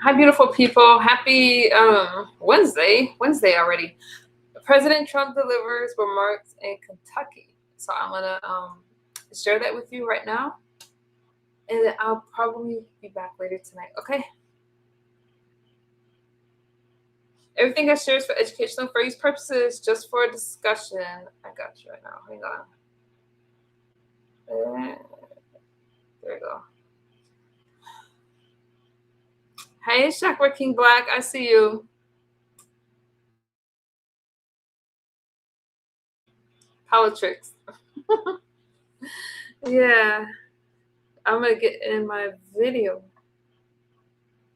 Hi, beautiful people. Happy Wednesday already. President Trump delivers remarks in Kentucky. So I'm gonna share that with you right now, and then I'll probably be back later tonight. Okay. Everything I share is for educational for use purposes, just for discussion. I got you right now. Hang on. There we go. Hey, Chakra King Black. I see you. Politics. Yeah. I'm gonna get in my video.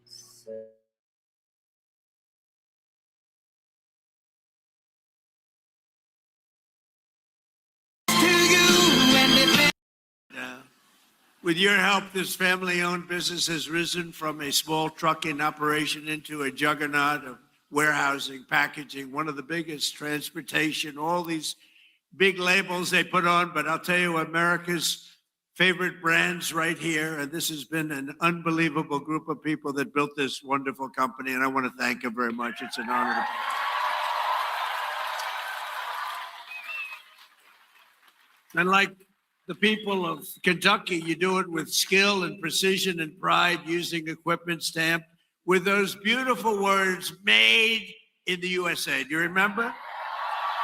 So, With your help, this family-owned business has risen from a small trucking operation into a juggernaut of warehousing, packaging, one of the biggest, transportation, all these big labels they put on. But I'll tell you, America's favorite brands right here. And this has been an unbelievable group of people that built this wonderful company. And I want to thank them very much. It's an honor. And like the people of Kentucky, you do it with skill and precision and pride, using equipment stamped with those beautiful words, made in the USA. Do you remember?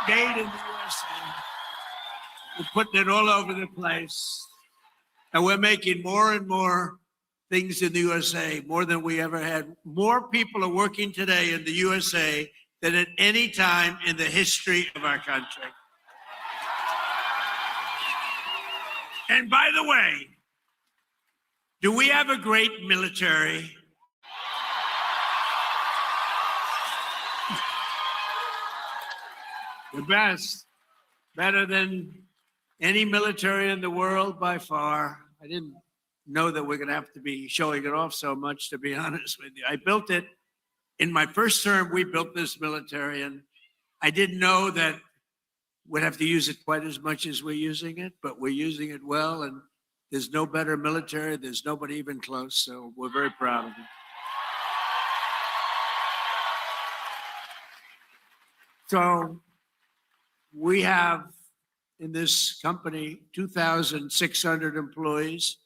Made in the USA. We're putting it all over the place. And we're making more and more things in the USA, more than we ever had. More people are working today in the USA than at any time in the history of our country. And by the way, do we have a great military? The best, better than any military in the world by far. I didn't know that we're going to have to be showing it off so much, to be honest with you. I built it in my first term. We built this military, and I didn't know that we'd have to use it quite as much as we're using it, but we're using it well, and there's no better military. There's nobody even close, so we're very proud of it. So we have in this company 2,600 employees,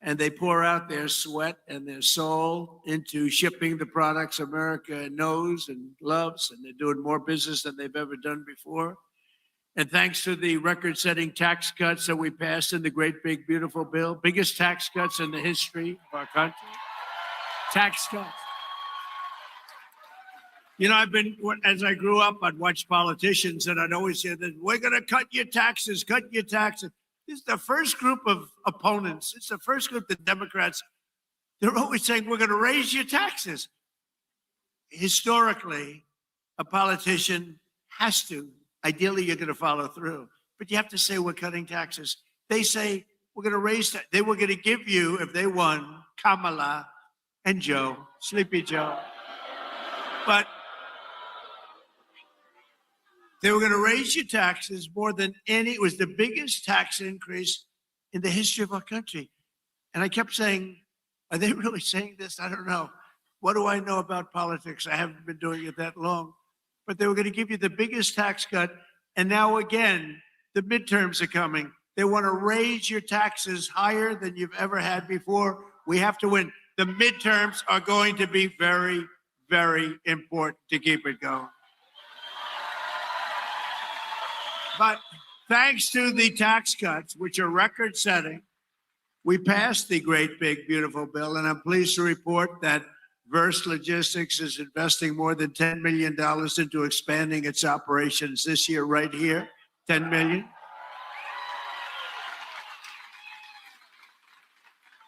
and they pour out their sweat and their soul into shipping the products America knows and loves, and they're doing more business than they've ever done before. And thanks to the record-setting tax cuts that we passed in the great, big, beautiful bill, biggest tax cuts in the history of our country, tax cuts. You know, as I grew up, I'd watch politicians, and I'd always hear that, we're going to cut your taxes, cut your taxes. This is the first group of opponents. It's the first group, the Democrats. They're always saying, we're going to raise your taxes. Historically, a politician has to. Ideally, you're going to follow through, but you have to say we're cutting taxes. They say we're going to raise that. They were going to give you, if they won, Kamala and Joe, Sleepy Joe. But they were going to raise your taxes more than any. It was the biggest tax increase in the history of our country. And I kept saying, are they really saying this? I don't know. What do I know about politics? I haven't been doing it that long. But they were going to give you the biggest tax cut. And now again, the midterms are coming. They want to raise your taxes higher than you've ever had before. We have to win. The midterms are going to be very, very important to keep it going. But thanks to the tax cuts, which are record-setting, we passed the great, big, beautiful bill. And I'm pleased to report that Verse Logistics is investing more than $10 million into expanding its operations this year, right here, $10 million.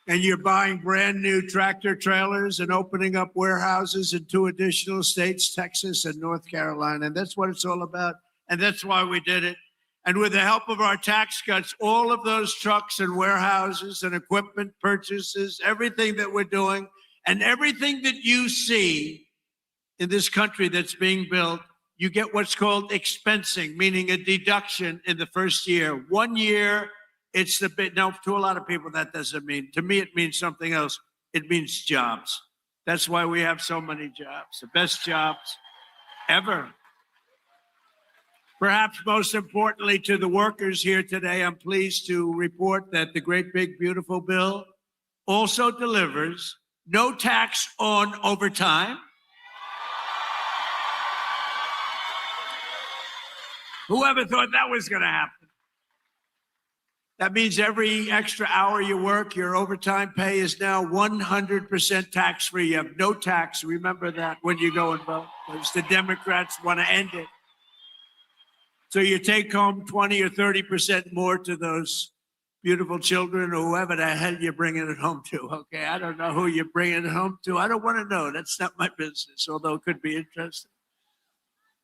And you're buying brand new tractor trailers and opening up warehouses in 2 additional states, Texas and North Carolina. And that's what it's all about. And that's why we did it. And with the help of our tax cuts, all of those trucks and warehouses and equipment purchases, everything that we're doing, and everything that you see in this country that's being built, you get what's called expensing, meaning a deduction in the first year. 1 year, it's the bit. Now, to a lot of people, that doesn't mean. To me, it means something else. It means jobs. That's why we have so many jobs, the best jobs ever. Perhaps most importantly to the workers here today, I'm pleased to report that the great big beautiful bill also delivers no tax on overtime. Whoever thought that was going to happen? That means every extra hour you work, your overtime pay is now 100% tax-free. You have no tax. Remember that when you go and vote, because the Democrats want to end it. So you take home 20 or 30% more to those beautiful children or whoever the hell you're bringing it home to, okay? I don't know who you're bringing it home to. I don't want to know. That's not my business, although it could be interesting.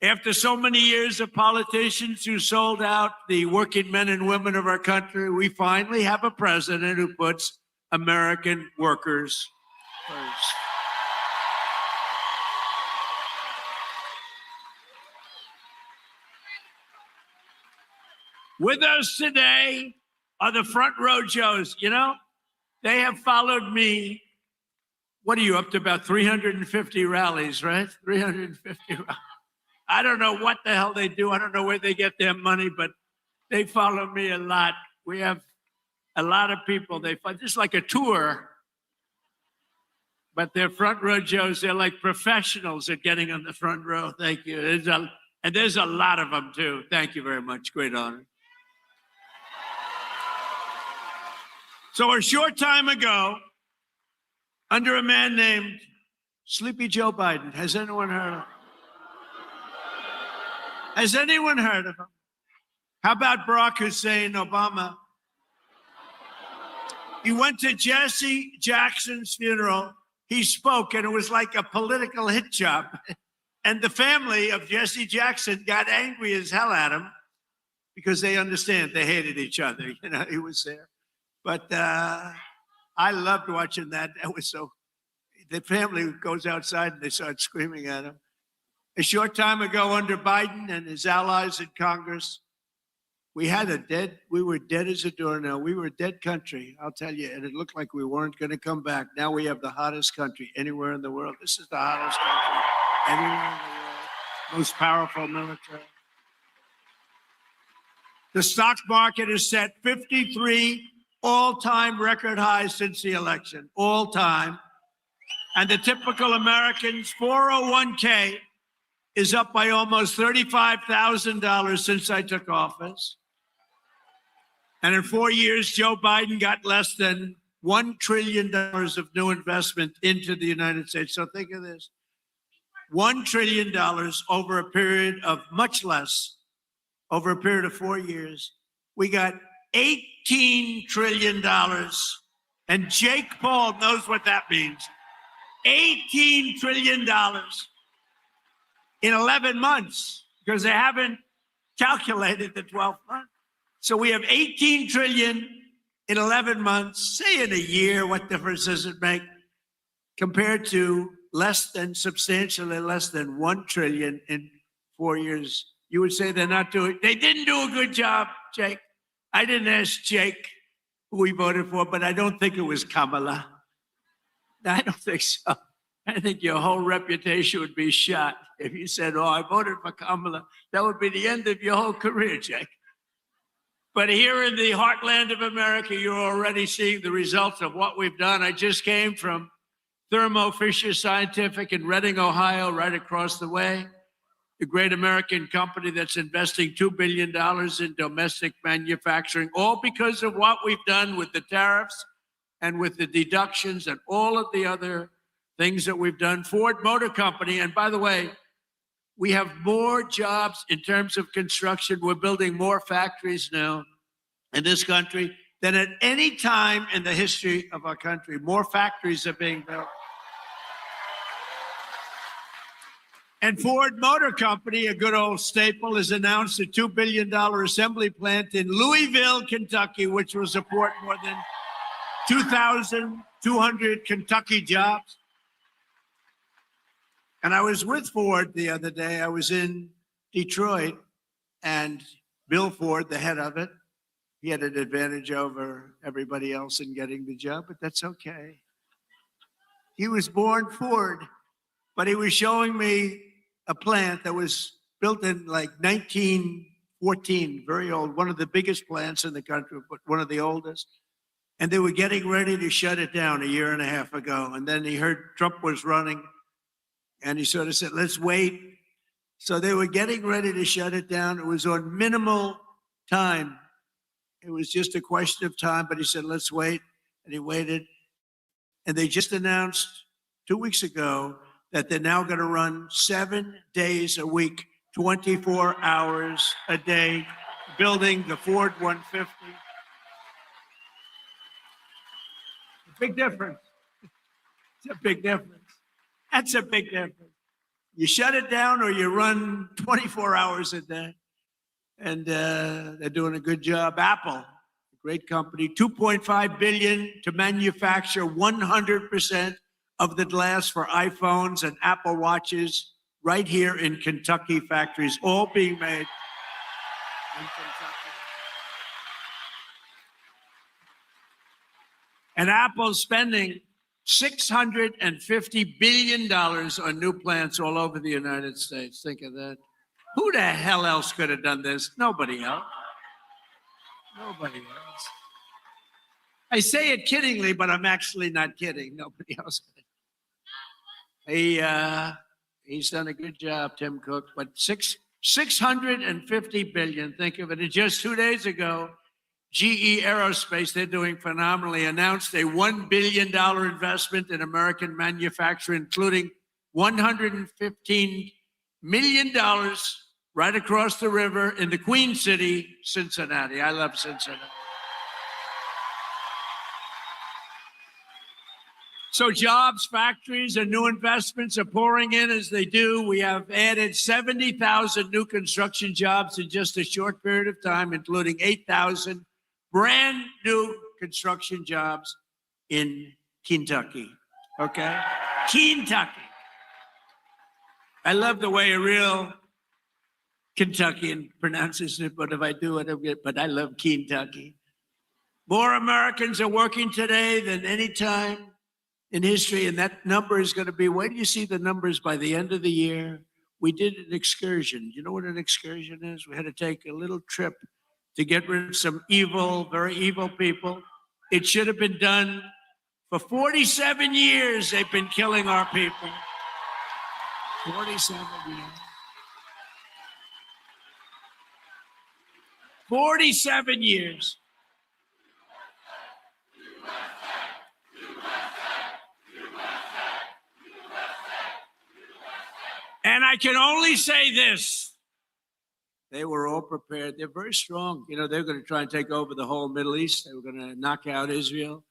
After so many years of politicians who sold out the working men and women of our country, we finally have a president who puts American workers first. With us today are the front row Joes. You know, they have followed me. What are you up to? About 350 rallies, right? 350 rallies. I don't know what the hell they do. I don't know where they get their money, but they follow me a lot. We have a lot of people. They just like a tour, but they're front row Joes. They're like professionals at getting on the front row. Thank you. And there's a lot of them too. Thank you very much. Great honor. So a short time ago, under a man named Sleepy Joe Biden, has anyone heard of him? Has anyone heard of him? How about Barack Hussein Obama? He went to Jesse Jackson's funeral. He spoke, and it was like a political hit job. And the family of Jesse Jackson got angry as hell at him because they understand they hated each other. You know, he was there. But I loved watching that. That was so. The family goes outside and they start screaming at him. A short time ago, under Biden and his allies in Congress, we were dead as a doornail. We were a dead country, I'll tell you, and it looked like we weren't going to come back. Now we have the hottest country anywhere in the world. This is the hottest country anywhere in the world. Most powerful military. The stock market has set 53 all-time record highs since the election, all time. And the typical American's 401k is up by almost $35,000 since I took office. And in 4 years, Joe Biden got less than $1 trillion of new investment into the United States. So think of this, $1 trillion over a period of much less, over a period of 4 years. We got $18 trillion. And Jake Paul knows what that means. $18 trillion in 11 months, because they haven't calculated the 12th month. So we have 18 trillion in 11 months. Say in a year, what difference does it make compared to substantially less than 1 trillion in 4 years? You would say they didn't do a good job, Jake. I didn't ask Jake who he voted for, but I don't think it was Kamala. I don't think so. I think your whole reputation would be shot if you said, oh, I voted for Kamala. That would be the end of your whole career, Jake. But here in the heartland of America, you're already seeing the results of what we've done. I just came from Thermo Fisher Scientific in Reading, Ohio, right across the way. The great American company that's investing $2 billion in domestic manufacturing, all because of what we've done with the tariffs and with the deductions and all of the other things that we've done. Ford Motor Company, and by the way, we have more jobs in terms of construction. We're building more factories now in this country than at any time in the history of our country. More factories are being built. And Ford Motor Company, a good old staple, has announced a $2 billion assembly plant in Louisville, Kentucky, which will support more than 2,200 Kentucky jobs. And I was with Ford the other day. I was in Detroit, and Bill Ford, the head of it, he had an advantage over everybody else in getting the job, but that's okay. He was born Ford, but he was showing me a plant that was built in like 1914, very old, one of the biggest plants in the country, but one of the oldest. And they were getting ready to shut it down a year and a half ago. And then he heard Trump was running, and he sort of said, let's wait. So they were getting ready to shut it down. It was on minimal time. It was just a question of time, but he said, let's wait. And he waited. And they just announced 2 weeks ago that they're now going to run 7 days a week, 24 hours a day, building the Ford 150. A big difference. It's a big difference. That's a big difference. You shut it down or you run 24 hours a day. And they're doing a good job. Apple, a great company, $2.5 billion to manufacture 100% of the glass for iPhones and Apple Watches right here in Kentucky factories, all being made in Kentucky. And Apple's spending $650 billion on new plants all over the United States. Think of that. Who the hell else could have done this? Nobody else. Nobody else. I say it kiddingly, but I'm actually not kidding. Nobody else could have. He's done a good job, Tim Cook, but $650 billion, think of it. And just 2 days ago, GE Aerospace, they're doing phenomenally, announced a $1 billion investment in American manufacturing, including $115 million right across the river in the Queen City, Cincinnati. I love Cincinnati. So jobs, factories, and new investments are pouring in as they do. We have added 70,000 new construction jobs in just a short period of time, including 8,000 brand new construction jobs in Kentucky. Okay? Kentucky. I love the way a real Kentuckian pronounces it, but if I do it, but I love Kentucky. More Americans are working today than any time in history, and that number is going to be, wait till you see the numbers by the end of the year. We did an excursion. You know what an excursion is? We had to take a little trip to get rid of some evil, very evil people. It should have been done for 47 years. They've been killing our people. 47 years. 47 years. And I can only say this. They were all prepared. They're very strong. You know, they're going to try and take over the whole Middle East. They were going to knock out Israel.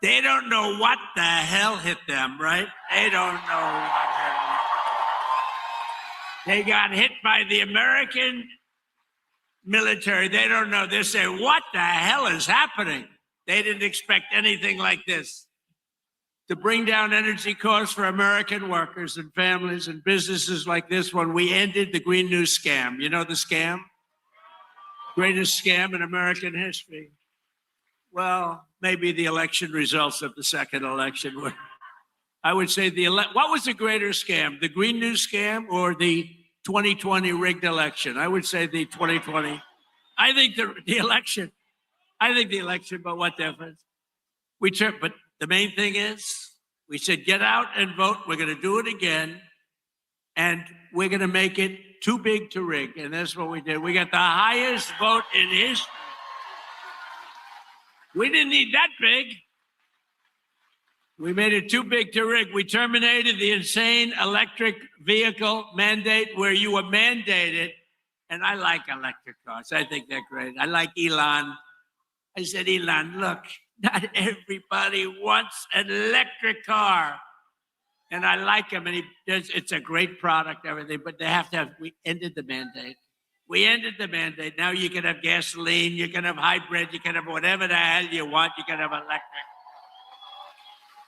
They don't know what the hell hit them, right? They don't know what hit them. They got hit by the American military. They don't know. They say, what the hell is happening? They didn't expect anything like this. To bring down energy costs for American workers and families and businesses like this one, we ended the Green New scam. You know the scam? Greatest scam in American history. Well, maybe the election results of the second election were. I would say what was the greater scam? The Green New scam or the 2020 rigged election? I would say the 2020. I think the election. I think the election, but what difference? But the main thing is, we said, get out and vote. We're going to do it again. And we're going to make it too big to rig. And that's what we did. We got the highest vote in history. We didn't need that big. We made it too big to rig. We terminated the insane electric vehicle mandate where you were mandated. And I like electric cars. I think they're great. I like Elon. I said, Elon, look. Not everybody wants an electric car. And I like him, and it's a great product, everything, but they have to have, we ended the mandate. We ended the mandate. Now you can have gasoline, you can have hybrid, you can have whatever the hell you want, you can have electric.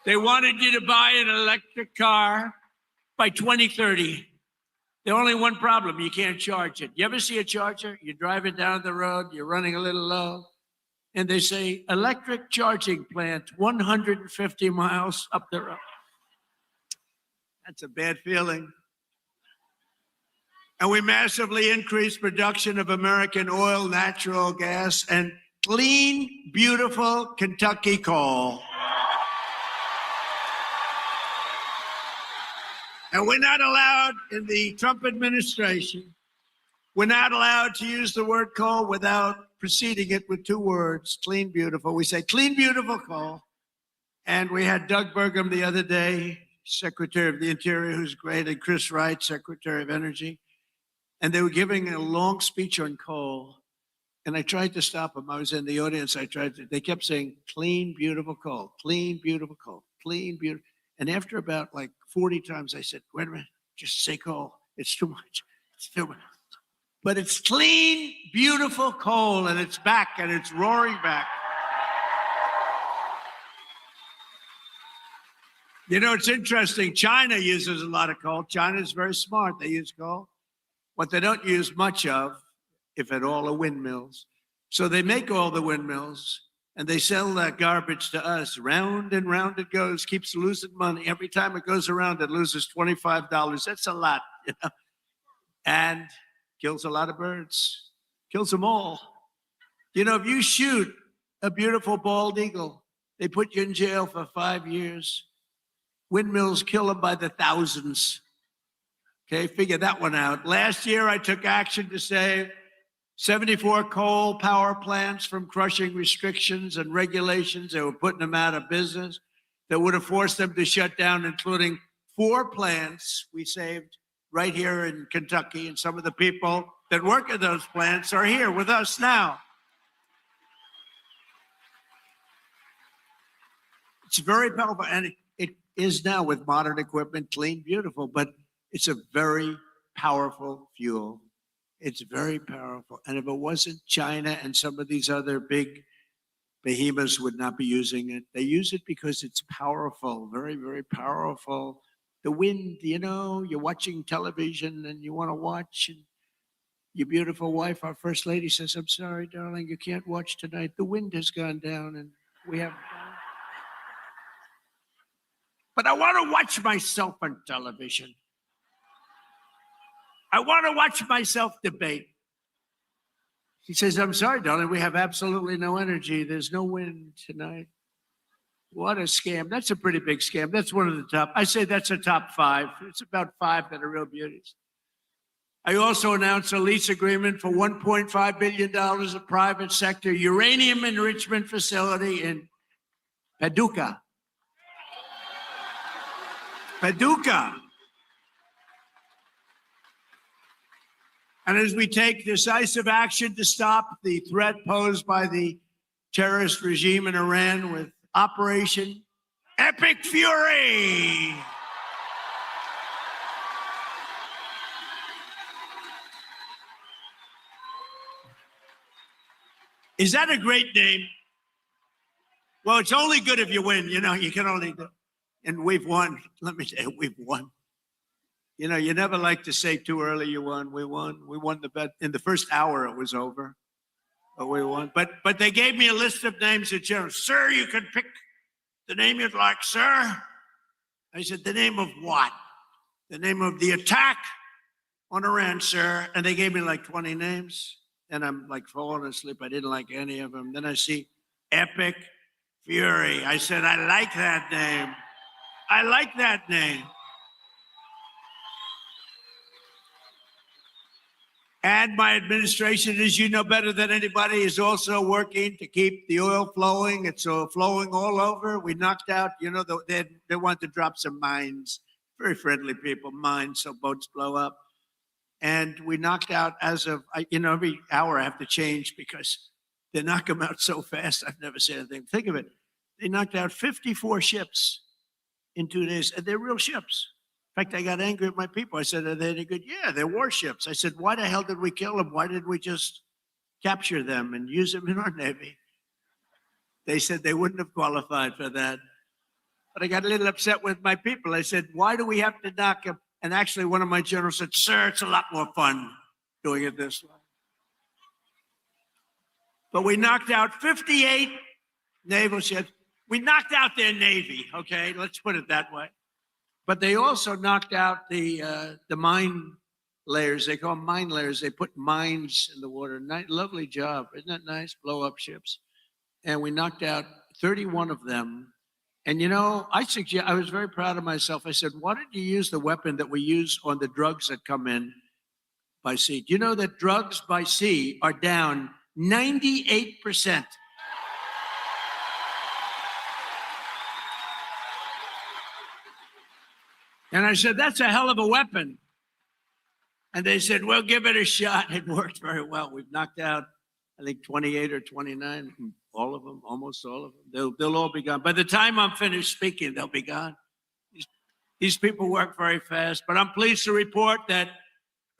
They wanted you to buy an electric car by 2030. There's only one problem, you can't charge it. You ever see a charger? You're driving down the road, you're running a little low. And they say, electric charging plant, 150 miles up the road. That's a bad feeling. And we massively increased production of American oil, natural gas, and clean, beautiful Kentucky coal. And we're not allowed in the Trump administration, we're not allowed to use the word coal without preceding it with two words, clean, beautiful. We say clean, beautiful coal. And we had Doug Burgum the other day, Secretary of the Interior, who's great, and Chris Wright, Secretary of Energy. And they were giving a long speech on coal. And I tried to stop them. I was in the audience. They kept saying, clean, beautiful coal, clean, beautiful coal, clean, beautiful. And after about like 40 times, I said, wait a minute, just say coal. It's too much. It's too much. But it's clean, beautiful coal, and it's back, and it's roaring back. You know, it's interesting. China uses a lot of coal. China's very smart. They use coal. What they don't use much of, if at all, are windmills. So they make all the windmills, and they sell that garbage to us. Round and round it goes, keeps losing money. Every time it goes around, it loses $25. That's a lot, you know, and kills a lot of birds, kills them all. You know, if you shoot a beautiful bald eagle, they put you in jail for 5 years. Windmills kill them by the thousands. Okay, figure that one out. Last year, I took action to save 74 coal power plants from crushing restrictions and regulations that were putting them out of business, that would have forced them to shut down, including 4 plants we saved right here in Kentucky. And some of the people that work at those plants are here with us now. It's very powerful, and it is now with modern equipment, clean, beautiful, but it's a very powerful fuel. It's very powerful. And if it wasn't, China and some of these other big behemoths would not be using it. They use it because it's powerful, very, very powerful. The wind, you know, you're watching television and you want to watch, and your beautiful wife, our first lady, says, I'm sorry, darling, you can't watch tonight. The wind has gone down and we have... But I want to watch myself on television. I want to watch myself debate. She says, I'm sorry, darling, we have absolutely no energy. There's no wind tonight. What a scam. That's a pretty big scam. That's one of the top. I say that's a top 5. It's about 5 that are real beauties. I also announced a lease agreement for $1.5 billion of private sector uranium enrichment facility in Paducah. Paducah. And as we take decisive action to stop the threat posed by the terrorist regime in Iran with Operation Epic Fury. Is that a great name? Well, it's only good if you win. You know, you can only do. And we've won. Let me tell you, we've won. You know, you never like to say too early you won. We won. We won the bet. In the first hour, it was over. But we won. But they gave me a list of names that, you know, sir, you can pick the name you'd like, sir. I said, the name of what? The name of the attack on Iran, sir. And they gave me like 20 names. And I'm like falling asleep. I didn't like any of them. Then I see Epic Fury. I said, I like that name. I like that name. And my administration, as you know better than anybody, is also working to keep the oil flowing. It's flowing all over. We knocked out, you know, they want to drop some mines. Very friendly people, mines, so boats blow up. And we knocked out as of, you know, every hour I have to change because they knock them out so fast. I've never seen anything. Think of it. They knocked out 54 ships in 2 days, and they're real ships. In fact, I got angry at my people. I said, are they any good? Yeah, they're warships. I said, why the hell did we kill them? Why did we just capture them and use them in our Navy? They said they wouldn't have qualified for that. But I got a little upset with my people. I said, why do we have to knock them? And actually, one of my generals said, sir, it's a lot more fun doing it this way. But we knocked out 58 naval ships. We knocked out their Navy, okay? Let's put it that way. But they also knocked out the mine layers. They call them mine layers. They put mines in the water. Lovely job. Isn't that nice? Blow up ships. And we knocked out 31 of them. And I was very proud of myself. I said, why didn't you use the weapon that we use on the drugs that come in by sea? Do you know that drugs by sea are down 98%? And I said, that's a hell of a weapon. And they said, well, give it a shot. It worked very well. We've knocked out, I think, 28 or 29, all of them, almost all of them. They'll all be gone. By the time I'm finished speaking, they'll be gone. These people work very fast. But I'm pleased to report that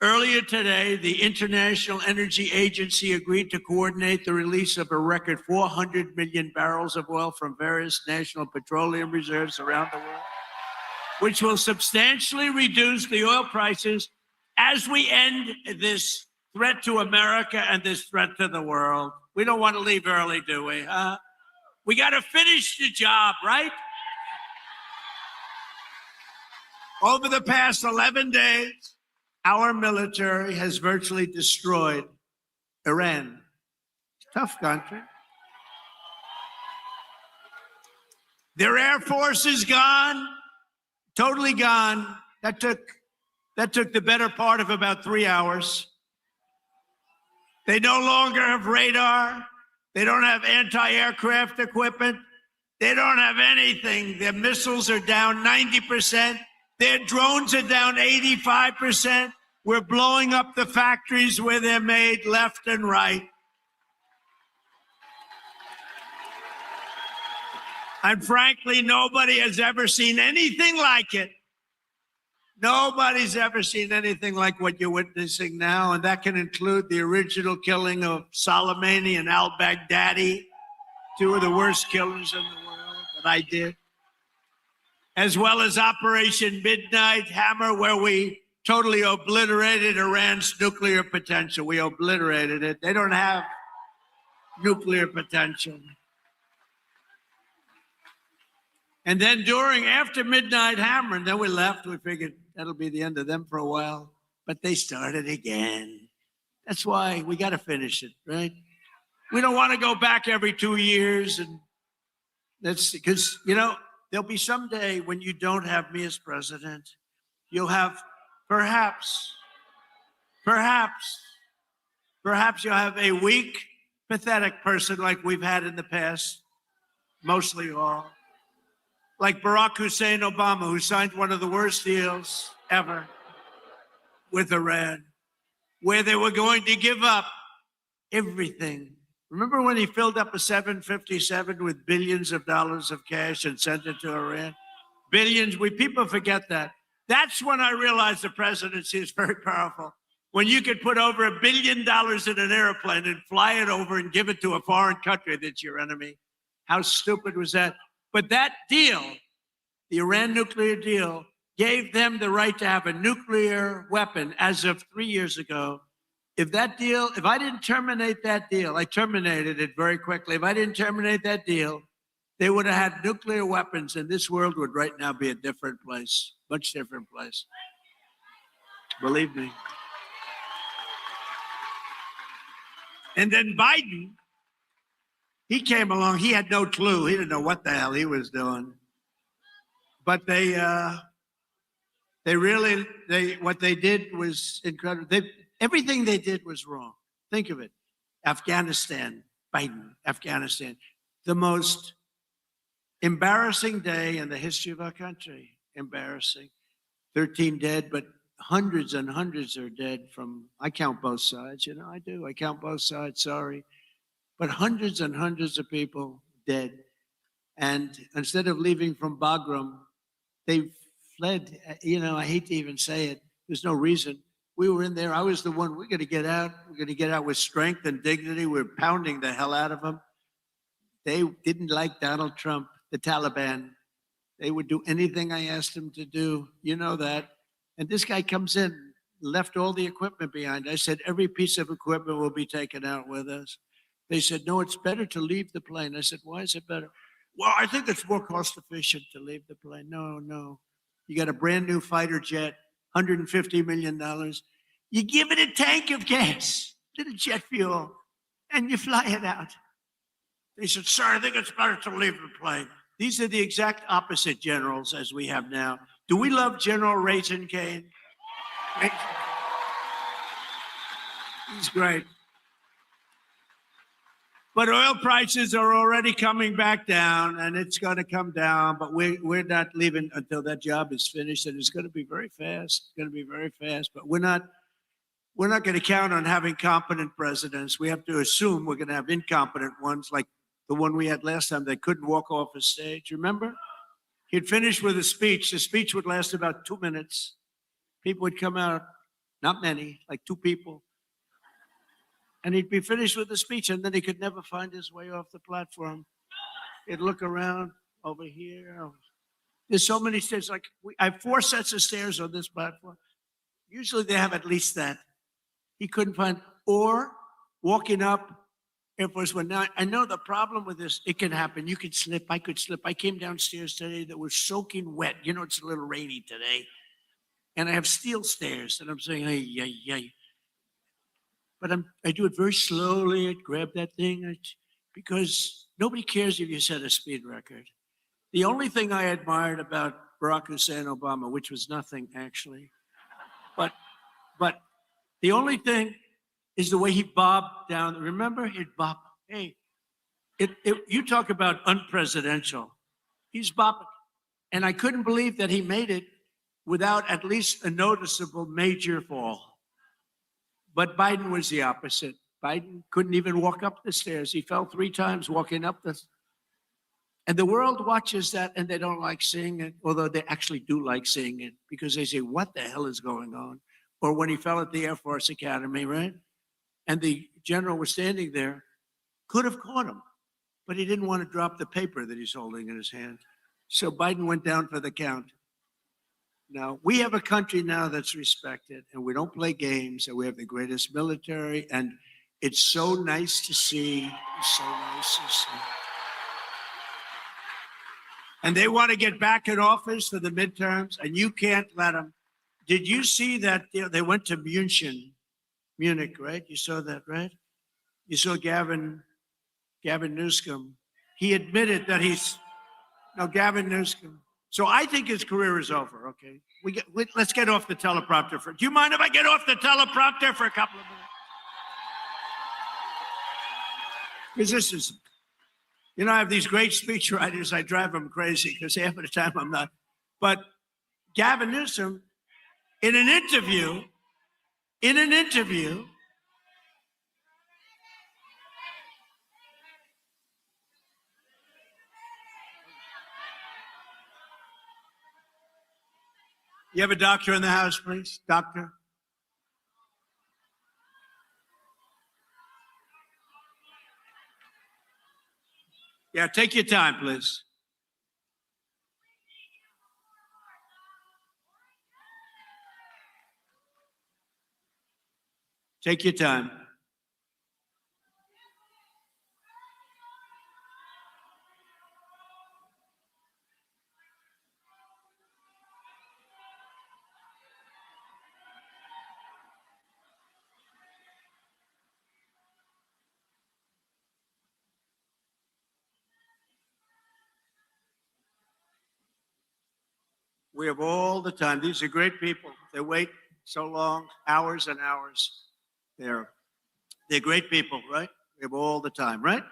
earlier today, the International Energy Agency agreed to coordinate the release of a record 400 million barrels of oil from various national petroleum reserves around the world, which will substantially reduce the oil prices as we end this threat to America and this threat to the world. We don't want to leave early, do we? We got to finish the job, right? Over the past 11 days, our military has virtually destroyed Iran. Tough country. Their Air Force is gone, totally gone. That took the better part of about 3 hours. They no longer have radar. They don't have anti-aircraft equipment. They don't have anything. Their missiles are down 90%. Their drones are down 85%. We're blowing up the factories where they're made left and right. And frankly, nobody has ever seen anything like it. Nobody's ever seen anything like what you're witnessing now, and that can include the original killing of Soleimani and al-Baghdadi, two of the worst killers in the world that I did, as well as Operation Midnight Hammer, where we totally obliterated Iran's nuclear potential. We obliterated it. They don't have nuclear potential. And then after Midnight Hammer, and then we left, we figured that'll be the end of them for a while. But they started again. That's why we got to finish it, right? We don't want to go back every 2 years. And that's because, there'll be some day when you don't have me as president. You'll have perhaps you'll have a weak, pathetic person like we've had in the past, mostly all. Like Barack Hussein Obama, who signed one of the worst deals ever with Iran, where they were going to give up everything. Remember when he filled up a 757 with billions of dollars of cash and sent it to Iran? Billions. People forget that. That's when I realized the presidency is very powerful. When you could put over $1 billion in an airplane and fly it over and give it to a foreign country that's your enemy. How stupid was that? But that deal, the Iran nuclear deal, gave them the right to have a nuclear weapon as of 3 years ago. If I didn't terminate that deal, I terminated it very quickly. If I didn't terminate that deal, they would have had nuclear weapons, and this world would right now be a different place, much different place. Believe me. And then Biden, he came along. He had no clue. He didn't know what the hell he was doing. But what they did was incredible. Everything they did was wrong. Think of it. Afghanistan, Biden, Afghanistan, the most embarrassing day in the history of our country. Embarrassing. 13 dead, but hundreds and hundreds are dead I count both sides, I do. I count both sides, sorry. But hundreds and hundreds of people dead. And instead of leaving from Bagram, they fled. I hate to even say it. There's no reason. We were in there. I was the one. We're going to get out. We're going to get out with strength and dignity. We're pounding the hell out of them. They didn't like Donald Trump, the Taliban. They would do anything I asked them to do. You know that. And this guy comes in, left all the equipment behind. I said, every piece of equipment will be taken out with us. They said, no, it's better to leave the plane. I said, why is it better? Well, I think it's more cost efficient to leave the plane. No. You got a brand new fighter jet, $150 million. You give it a tank of gas, little jet fuel, and you fly it out. They said, sir, I think it's better to leave the plane. These are the exact opposite generals as we have now. Do we love General Raisin Cane? He's great. But oil prices are already coming back down, and it's going to come down. But we're not leaving until that job is finished, and it's going to be very fast. It's going to be very fast. But we're not going to count on having competent presidents. We have to assume we're going to have incompetent ones, like the one we had last time that couldn't walk off a stage. Remember? He'd finish with a speech. The speech would last about 2 minutes. People would come out, not many, like 2 people. And he'd be finished with the speech, and then he could never find his way off the platform. He'd look around over here. There's so many stairs. Like I have 4 sets of stairs on this platform. Usually they have at least that. He couldn't find, or walking up Air Force One. Now, I know the problem with this, it can happen. You could slip. I could slip. I came downstairs today that was soaking wet. You know, it's a little rainy today. And I have steel stairs, and I'm saying, hey. But I do it very slowly. I grab that thing because nobody cares if you set a speed record. The only thing I admired about Barack Hussein Obama, which was nothing actually, but the only thing is the way he bobbed down. Remember, he'd bob. Hey, you talk about unpresidential. He's bobbing, and I couldn't believe that he made it without at least a noticeable major fall. But Biden was the opposite. Biden couldn't even walk up the stairs. He fell 3 times walking up the. And the world watches that and they don't like seeing it, although they actually do like seeing it because they say, what the hell is going on? Or when he fell at the Air Force Academy, right? And the general was standing there, could have caught him, but he didn't want to drop the paper that he's holding in his hand. So Biden went down for the count. Now, we have a country now that's respected, and we don't play games, and we have the greatest military, and it's so nice to see. It's so nice to see. And they want to get back in office for the midterms, and you can't let them. Did you see that they went to Munich, right? You saw that, right? You saw Gavin Newsom. He admitted that Gavin Newsom. So I think his career is over, okay? Let's get off the teleprompter. Do you mind if I get off the teleprompter for a couple of minutes? Because this is, I have these great speechwriters. I drive them crazy because half of the time I'm not. But Gavin Newsom, in an interview, you have a doctor in the house, please? Doctor? Yeah, take your time, please. Take your time. We have all the time. These are great people. They wait so long, hours and hours. They're great people, right? We have all the time, right?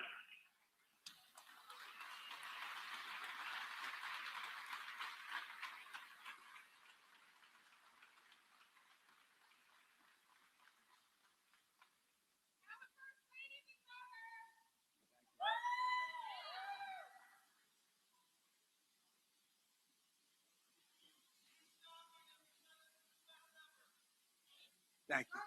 Thank you.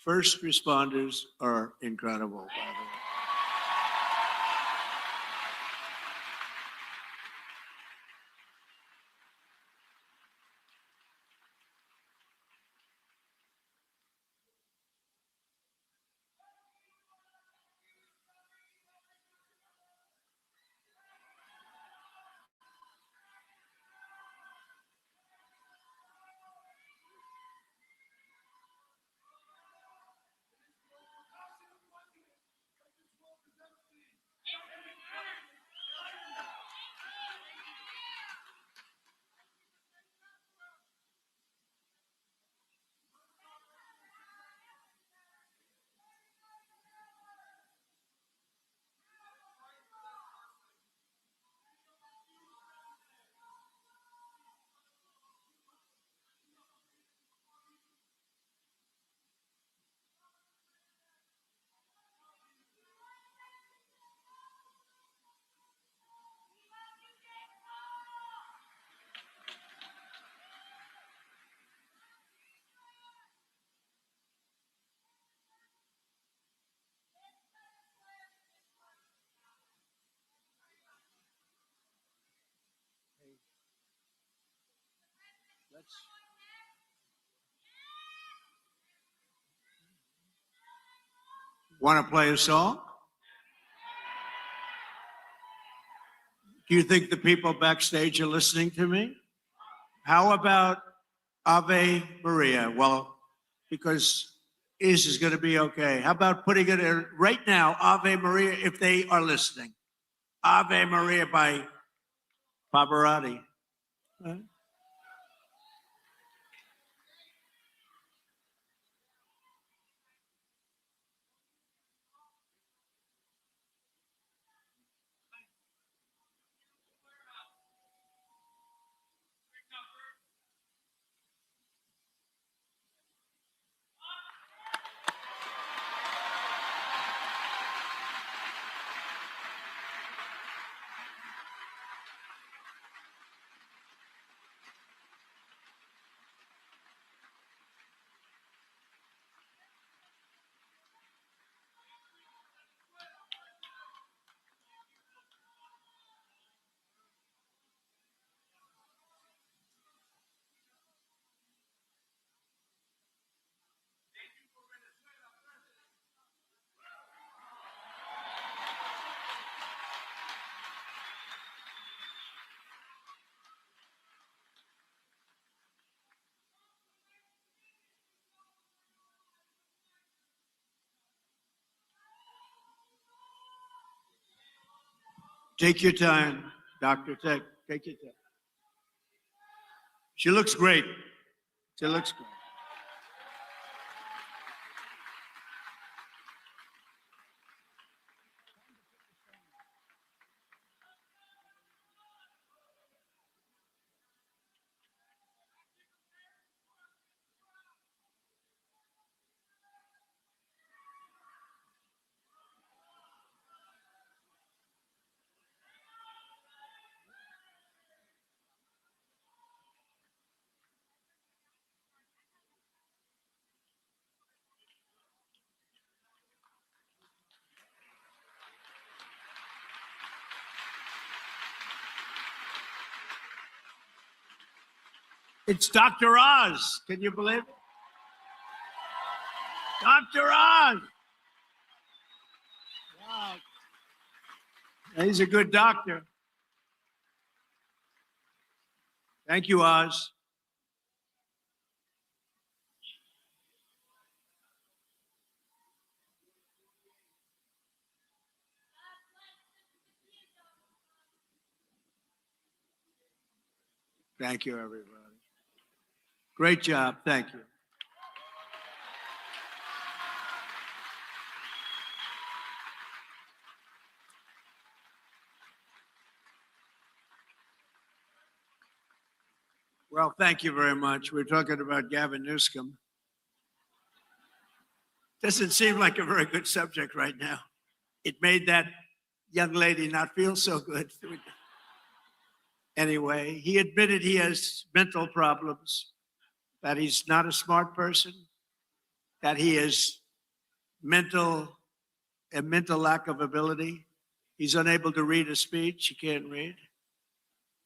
First responders are incredible, by the way. Want to play a song? Do you think the people backstage are listening to me? How about Ave Maria? Well, because is going to be okay. How about putting it in right now, Ave Maria, if they are listening? Ave Maria by Pavarotti. Huh? Take your time, Doctor. Take your time. She looks great. She looks great. It's Dr. Oz. Can you believe it? Dr. Oz. Wow. He's a good doctor. Thank you, Oz. Thank you, everybody. Great job. Thank you. Well, thank you very much. We're talking about Gavin Newsom. Doesn't seem like a very good subject right now. It made that young lady not feel so good. Anyway, he admitted he has mental problems, that he's not a smart person, that he is a mental lack of ability. He's unable to read a speech. He can't read.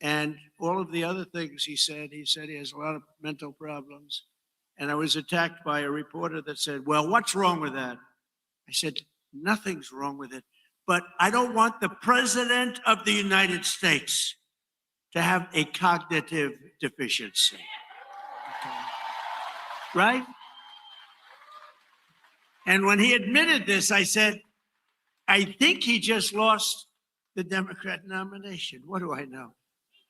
And all of the other things he said he has a lot of mental problems. And I was attacked by a reporter that said, well, what's wrong with that? I said, nothing's wrong with it. But I don't want the president of the United States to have a cognitive deficiency. Okay. Right? And when he admitted this, I said, I think he just lost the Democrat nomination. What do I know?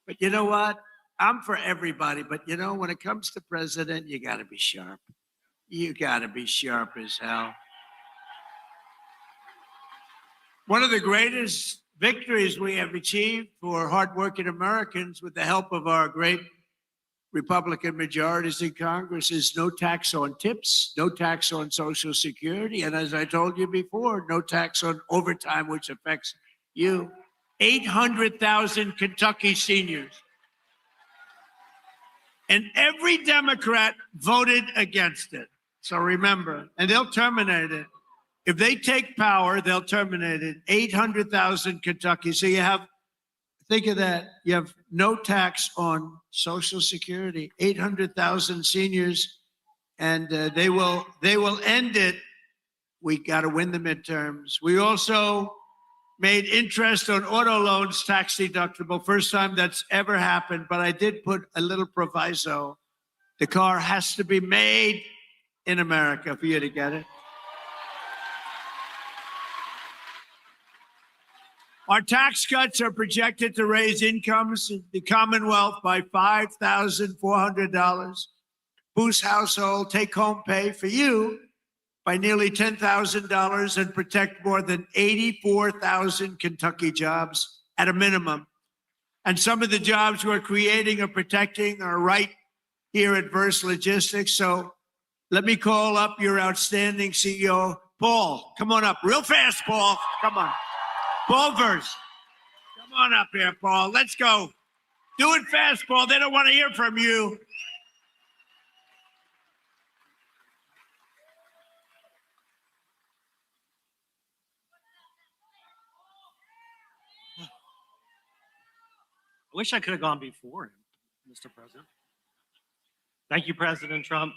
But you know what? I'm for everybody. But you know, when it comes to president, you got to be sharp. You got to be sharp as hell. One of the greatest victories we have achieved for hardworking Americans with the help of our great Republican majorities in Congress is no tax on tips, no tax on Social Security, and as I told you before, no tax on overtime, which affects you. 800,000 Kentucky seniors. And every Democrat voted against it. So remember, and they'll terminate it. If they take power, they'll terminate it. 800,000 Kentucky. So you have, think of that. You have no tax on Social Security, 800,000 seniors, and they will end it. We got to win the midterms. We also made interest on auto loans tax deductible. First time that's ever happened, but I did put a little proviso. The car has to be made in America for you to get it. Our tax cuts are projected to raise incomes in the Commonwealth by $5,400, boost household take-home pay for you by nearly $10,000, and protect more than 84,000 Kentucky jobs at a minimum. And some of the jobs we're creating or protecting are right here at Verse Logistics. So let me call up your outstanding CEO, Paul. Come on up real fast, Paul. Come on. Paul Verse. Come on up here, Paul. Let's go. Do it fast, Paul. They don't want to hear from you. I wish I could have gone before him, Mr. President. Thank you, President Trump.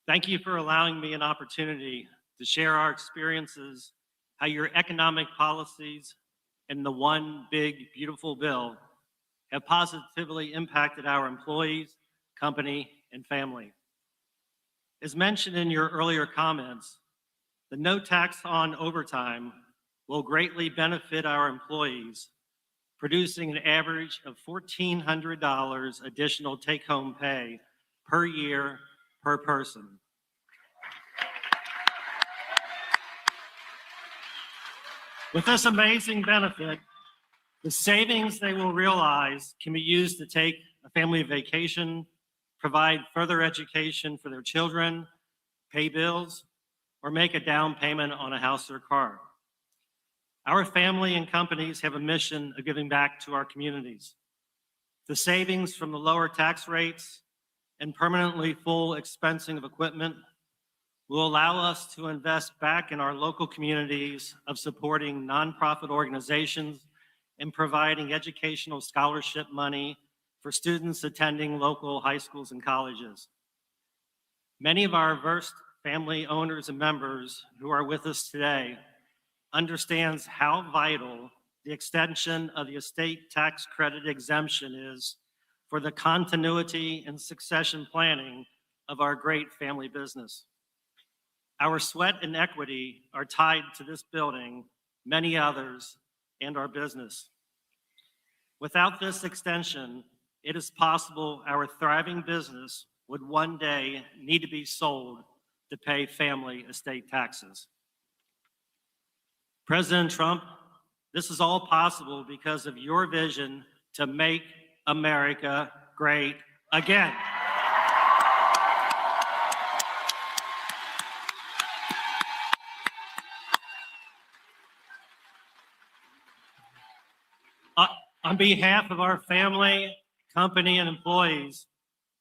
Thank you for allowing me an opportunity to share our experiences, how your economic policies and the one big, beautiful bill have positively impacted our employees, company, and family. As mentioned in your earlier comments, the no tax on overtime will greatly benefit our employees, producing an average of $1,400 additional take-home pay per year per person. With this amazing benefit, the savings they will realize can be used to take a family vacation, provide further education for their children, pay bills, or make a down payment on a house or car. Our family and companies have a mission of giving back to our communities. The savings from the lower tax rates and permanently full expensing of equipment will allow us to invest back in our local communities of supporting nonprofit organizations and providing educational scholarship money for students attending local high schools and colleges. Many of our Verse family owners and members who are with us today understands how vital the extension of the estate tax credit exemption is for the continuity and succession planning of our great family business. Our sweat and equity are tied to this building, many others, and our business. Without this extension, it is possible our thriving business would one day need to be sold to pay family estate taxes. President Trump, this is all possible because of your vision to make America great again. On behalf of our family, company, and employees,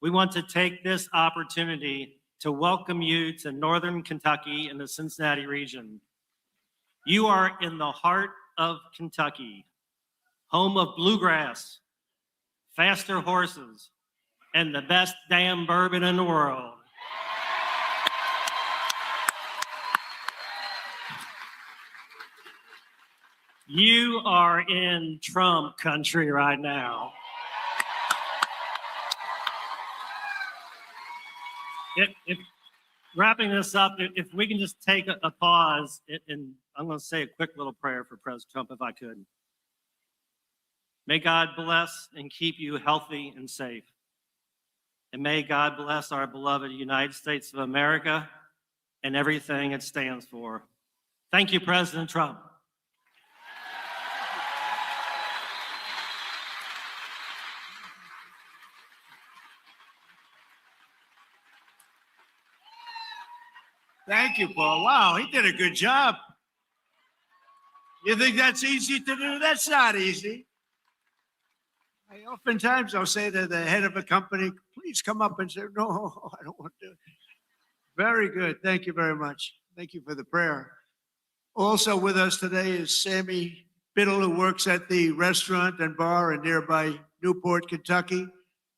we want to take this opportunity to welcome you to Northern Kentucky and the Cincinnati region. You are in the heart of Kentucky, home of bluegrass, faster horses, and the best damn bourbon in the world. You are in Trump country right now. Wrapping this up, if we can just take a pause, and I'm going to say a quick little prayer for President Trump, if I could. May God bless and keep you healthy and safe. And may God bless our beloved United States of America and everything it stands for. Thank you, President Trump. Thank you, Paul. Wow, he did a good job. You think that's easy to do? That's not easy. Oftentimes I'll say to the head of a company, please come up and say, no, I don't want to do it. Very good. Thank you very much. Thank you for the prayer. Also with us today is Sammy Biddle, who works at the restaurant and bar in nearby Newport, Kentucky.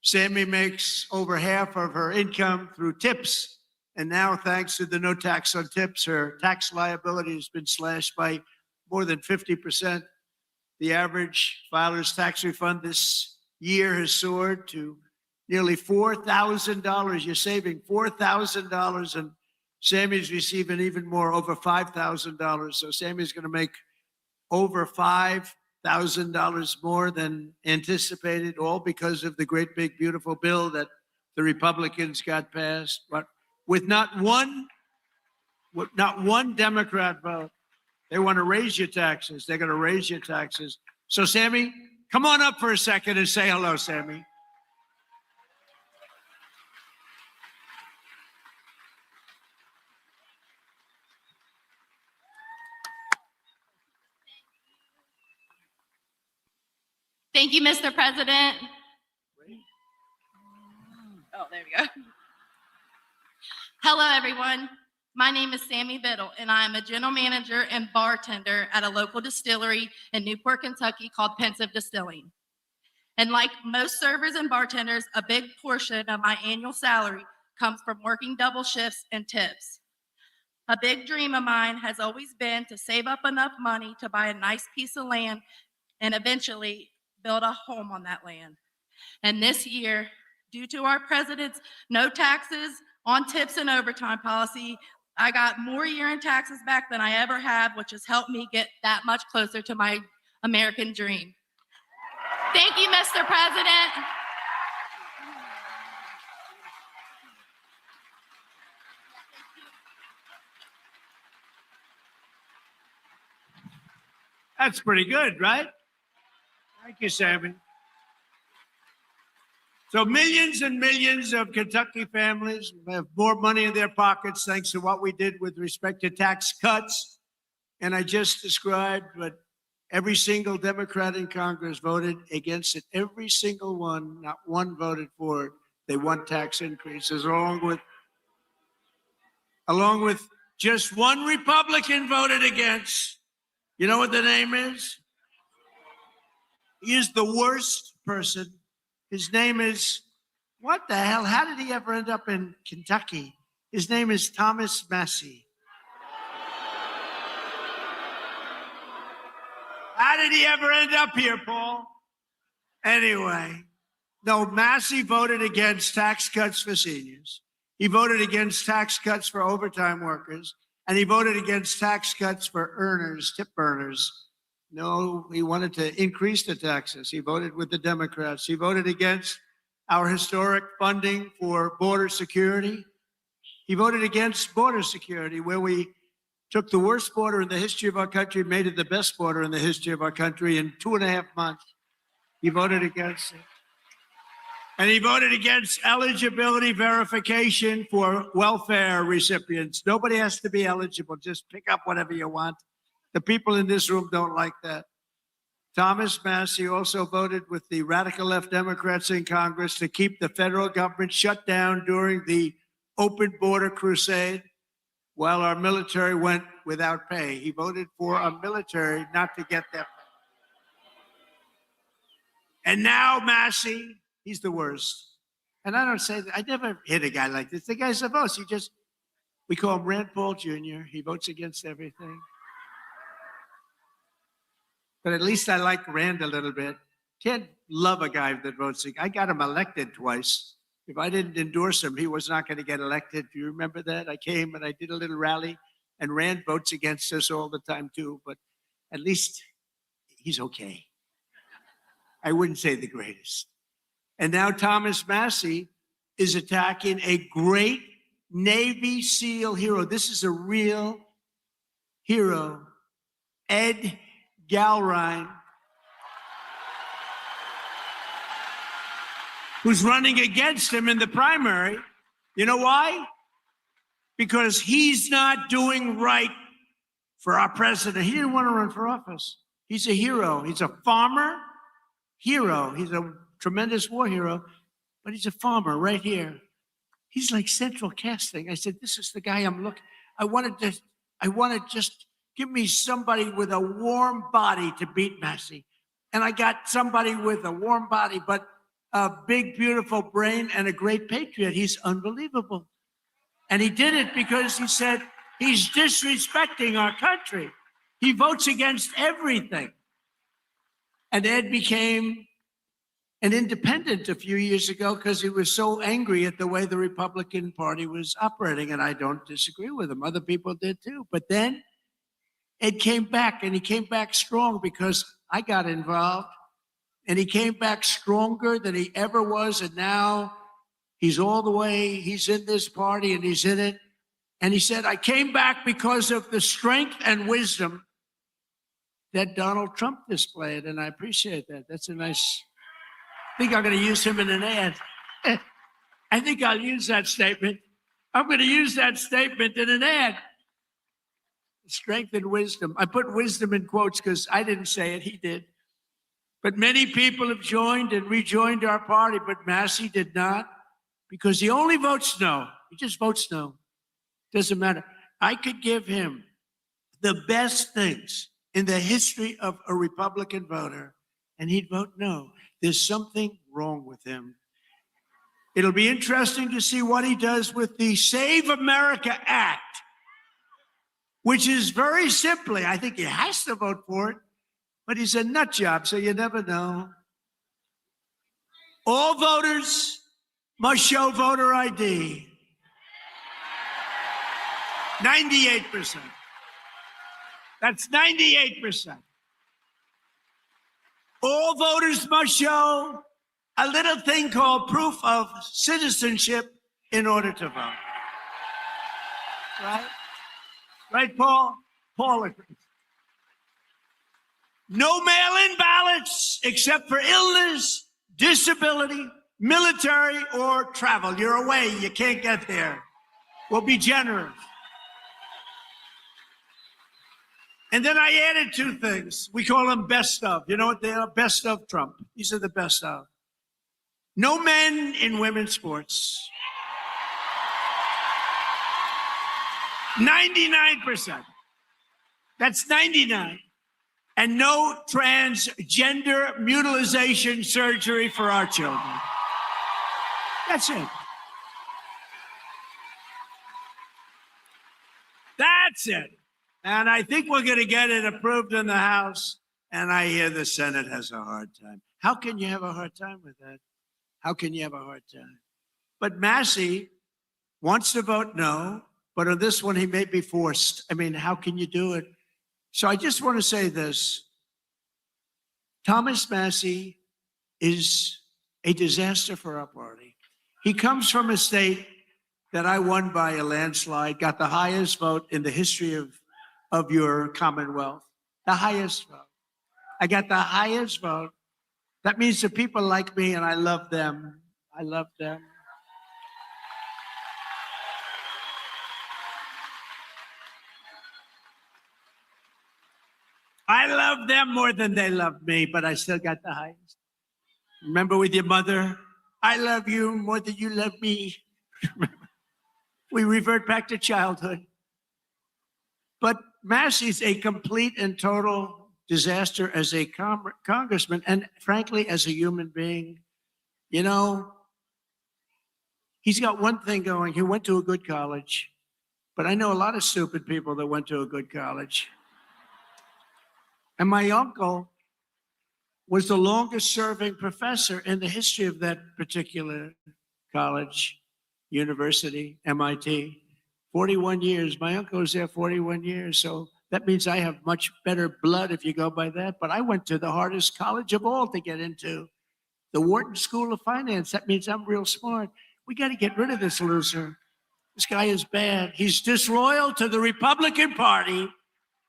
Sammy makes over half of her income through tips. And now, thanks to the no tax on tips, her tax liability has been slashed by more than 50%. The average filer's tax refund this year has soared to nearly $4,000. You're saving $4,000, and Sammy's receiving even more, over $5,000. So Sammy's going to make over $5,000 more than anticipated, all because of the great, big, beautiful bill that the Republicans got passed. But with not one Democrat vote. They want to raise your taxes. They're going to raise your taxes. So, Sammy, come on up for a second and say hello, Sammy. Thank you, Mr. President. Oh, there we go. Hello, everyone. My name is Sammy Biddle, and I am a general manager and bartender at a local distillery in Newport, Kentucky called Pensive Distilling. And like most servers and bartenders, a big portion of my annual salary comes from working double shifts and tips. A big dream of mine has always been to save up enough money to buy a nice piece of land and eventually build a home on that land. And this year, due to our president's no taxes on tips and overtime policy, I got more year-end taxes back than I ever have, which has helped me get that much closer to my American dream. Thank you, Mr. President. That's pretty good, right? Thank you, Sammy. So millions and millions of Kentucky families have more money in their pockets thanks to what we did with respect to tax cuts. And I just described, but every single Democrat in Congress voted against it. Every single one, not one voted for it. They want tax increases, along with just one Republican voted against. You know what the name is? He is the worst person. His name is, what the hell? How did he ever end up in Kentucky? His name is Thomas Massie. How did he ever end up here, Paul? Anyway, no, Massie voted against tax cuts for seniors. He voted against tax cuts for overtime workers. And he voted against tax cuts for earners, tip earners. No, he wanted to increase the taxes. He voted with the Democrats. He voted against our historic funding for border security. He voted against border security, where we took the worst border in the history of our country and made it the best border in the history of our country in 2.5 months. He voted against it. And he voted against eligibility verification for welfare recipients. Nobody has to be eligible. Just pick up whatever you want. The people in this room don't like that. Thomas Massie also voted with the radical left Democrats in Congress to keep the federal government shut down during the open border crusade while our military went without pay. He voted for our military not to get that. And now Massey, he's the worst. And I don't say that. I never hit a guy like this. The guy's the most. We call him Rand Paul Jr. He votes against everything. But at least I like Rand a little bit. Can't love a guy that votes. I got him elected twice. If I didn't endorse him, he was not going to get elected. Do you remember that? I came and I did a little rally, and Rand votes against us all the time too, but at least he's okay. I wouldn't say the greatest. And now Thomas Massey is attacking a great Navy SEAL hero. This is a real hero, Ed Galrine, who's running against him in the primary. You know why? Because he's not doing right for our president. He didn't want to run for office. He's a hero. He's a farmer hero. He's a tremendous war hero, but he's a farmer right here. He's like central casting. I said, this is the guy I'm looking. I wanted to just give me somebody with a warm body to beat Massey. And I got somebody with a warm body, but a big, beautiful brain and a great patriot. He's unbelievable. And he did it because he said he's disrespecting our country. He votes against everything. And Ed became an independent a few years ago because he was so angry at the way the Republican Party was operating. And I don't disagree with him. Other people did too. But then Ed came back, and he came back strong because I got involved. And he came back stronger than he ever was. And now he's all the way, he's in this party and he's in it. And he said, I came back because of the strength and wisdom that Donald Trump displayed. And I appreciate that. That's a nice, I think I'm going to use him in an ad. I think I'll use that statement. I'm going to use that statement in an ad. Strength and wisdom. I put wisdom in quotes because I didn't say it, he did. But many people have joined and rejoined our party, but Massey did not because he only votes no. He just votes no. Doesn't matter. I could give him the best things in the history of a Republican voter, and he'd vote no. There's something wrong with him. It'll be interesting to see what he does with the Save America Act, which is very simply, I think he has to vote for it, but he's a nut job, so you never know. All voters must show voter ID. 98%. That's 98%. All voters must show a little thing called proof of citizenship in order to vote. Right? Right, Paul? Paul agrees. No mail-in ballots except for illness, disability, military, or travel. You're away. You can't get there. We'll be generous. And then I added two things. We call them best of. You know what they are? Best of Trump. These are the best of. No men in women's sports. 99%. That's 99. And no transgender mutilization surgery for our children. That's it. That's it. And I think we're going to get it approved in the House. And I hear the Senate has a hard time. How can you have a hard time with that? How can you have a hard time? But Massey wants to vote no, but on this one, he may be forced. I mean, how can you do it? So I just want to say this. Thomas Massey is a disaster for our party. He comes from a state that I won by a landslide, got the highest vote in the history of your Commonwealth, the highest vote. I got the highest vote. That means the people like me, and I love them. I love them. I love them more than they love me, but I still got the highest. Remember with your mother, I love you more than you love me. We revert back to childhood. But Massey's a complete and total disaster as a congressman and, frankly, as a human being. You know, he's got one thing going. He went to a good college. But I know a lot of stupid people that went to a good college. And my uncle was the longest serving professor in the history of that particular college, university, MIT. 41 years. My uncle was there 41 years. So that means I have much better blood if you go by that. But I went to the hardest college of all to get into, the Wharton School of Finance. That means I'm real smart. We got to get rid of this loser. This guy is bad. He's disloyal to the Republican Party.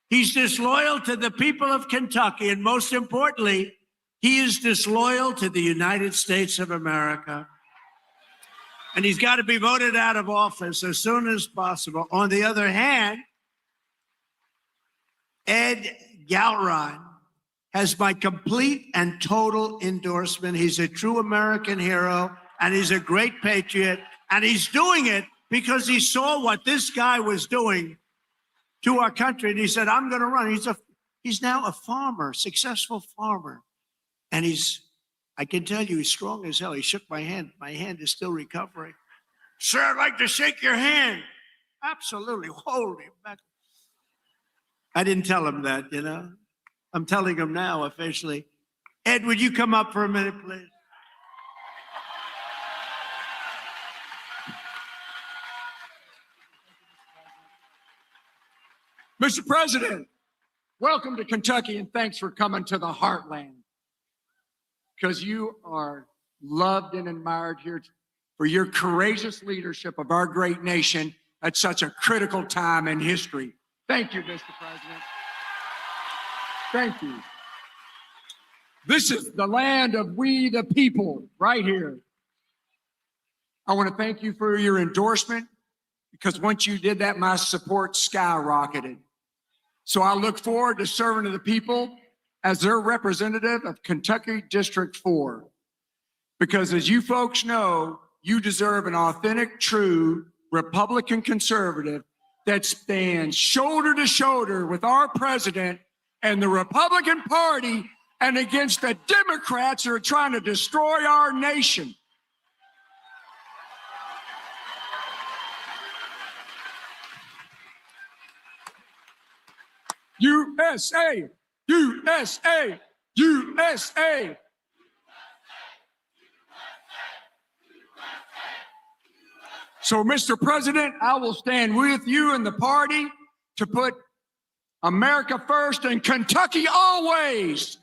He's disloyal to the people of Kentucky. And most importantly, he is disloyal to the United States of America. And he's got to be voted out of office as soon as possible. On the other hand, Ed Galron has my complete and total endorsement. He's a true American hero, and he's a great patriot, and he's doing it because he saw what this guy was doing to our country, and he said, I'm going to run. He's now a farmer, successful farmer. And I can tell you, he's strong as hell. He shook my hand. My hand is still recovering. Sir, I'd like to shake your hand. Absolutely. Holy mackerel. I didn't tell him that, you know. I'm telling him now officially. Ed, would you come up for a minute, please? Mr. President, welcome to Kentucky and thanks for coming to the heartland. Because you are loved and admired here for your courageous leadership of our great nation at such a critical time in history. Thank you, Mr. President. Thank you. This is the land of we the people right here. I want to thank you for your endorsement because once you did that, my support skyrocketed. So I look forward to serving to the people as their representative of Kentucky District 4. Because as you folks know, you deserve an authentic, true Republican conservative that stands shoulder to shoulder with our president and the Republican Party and against the Democrats who are trying to destroy our nation. USA, USA, USA. So, Mr. President, I will stand with you and the party to put America first and Kentucky always.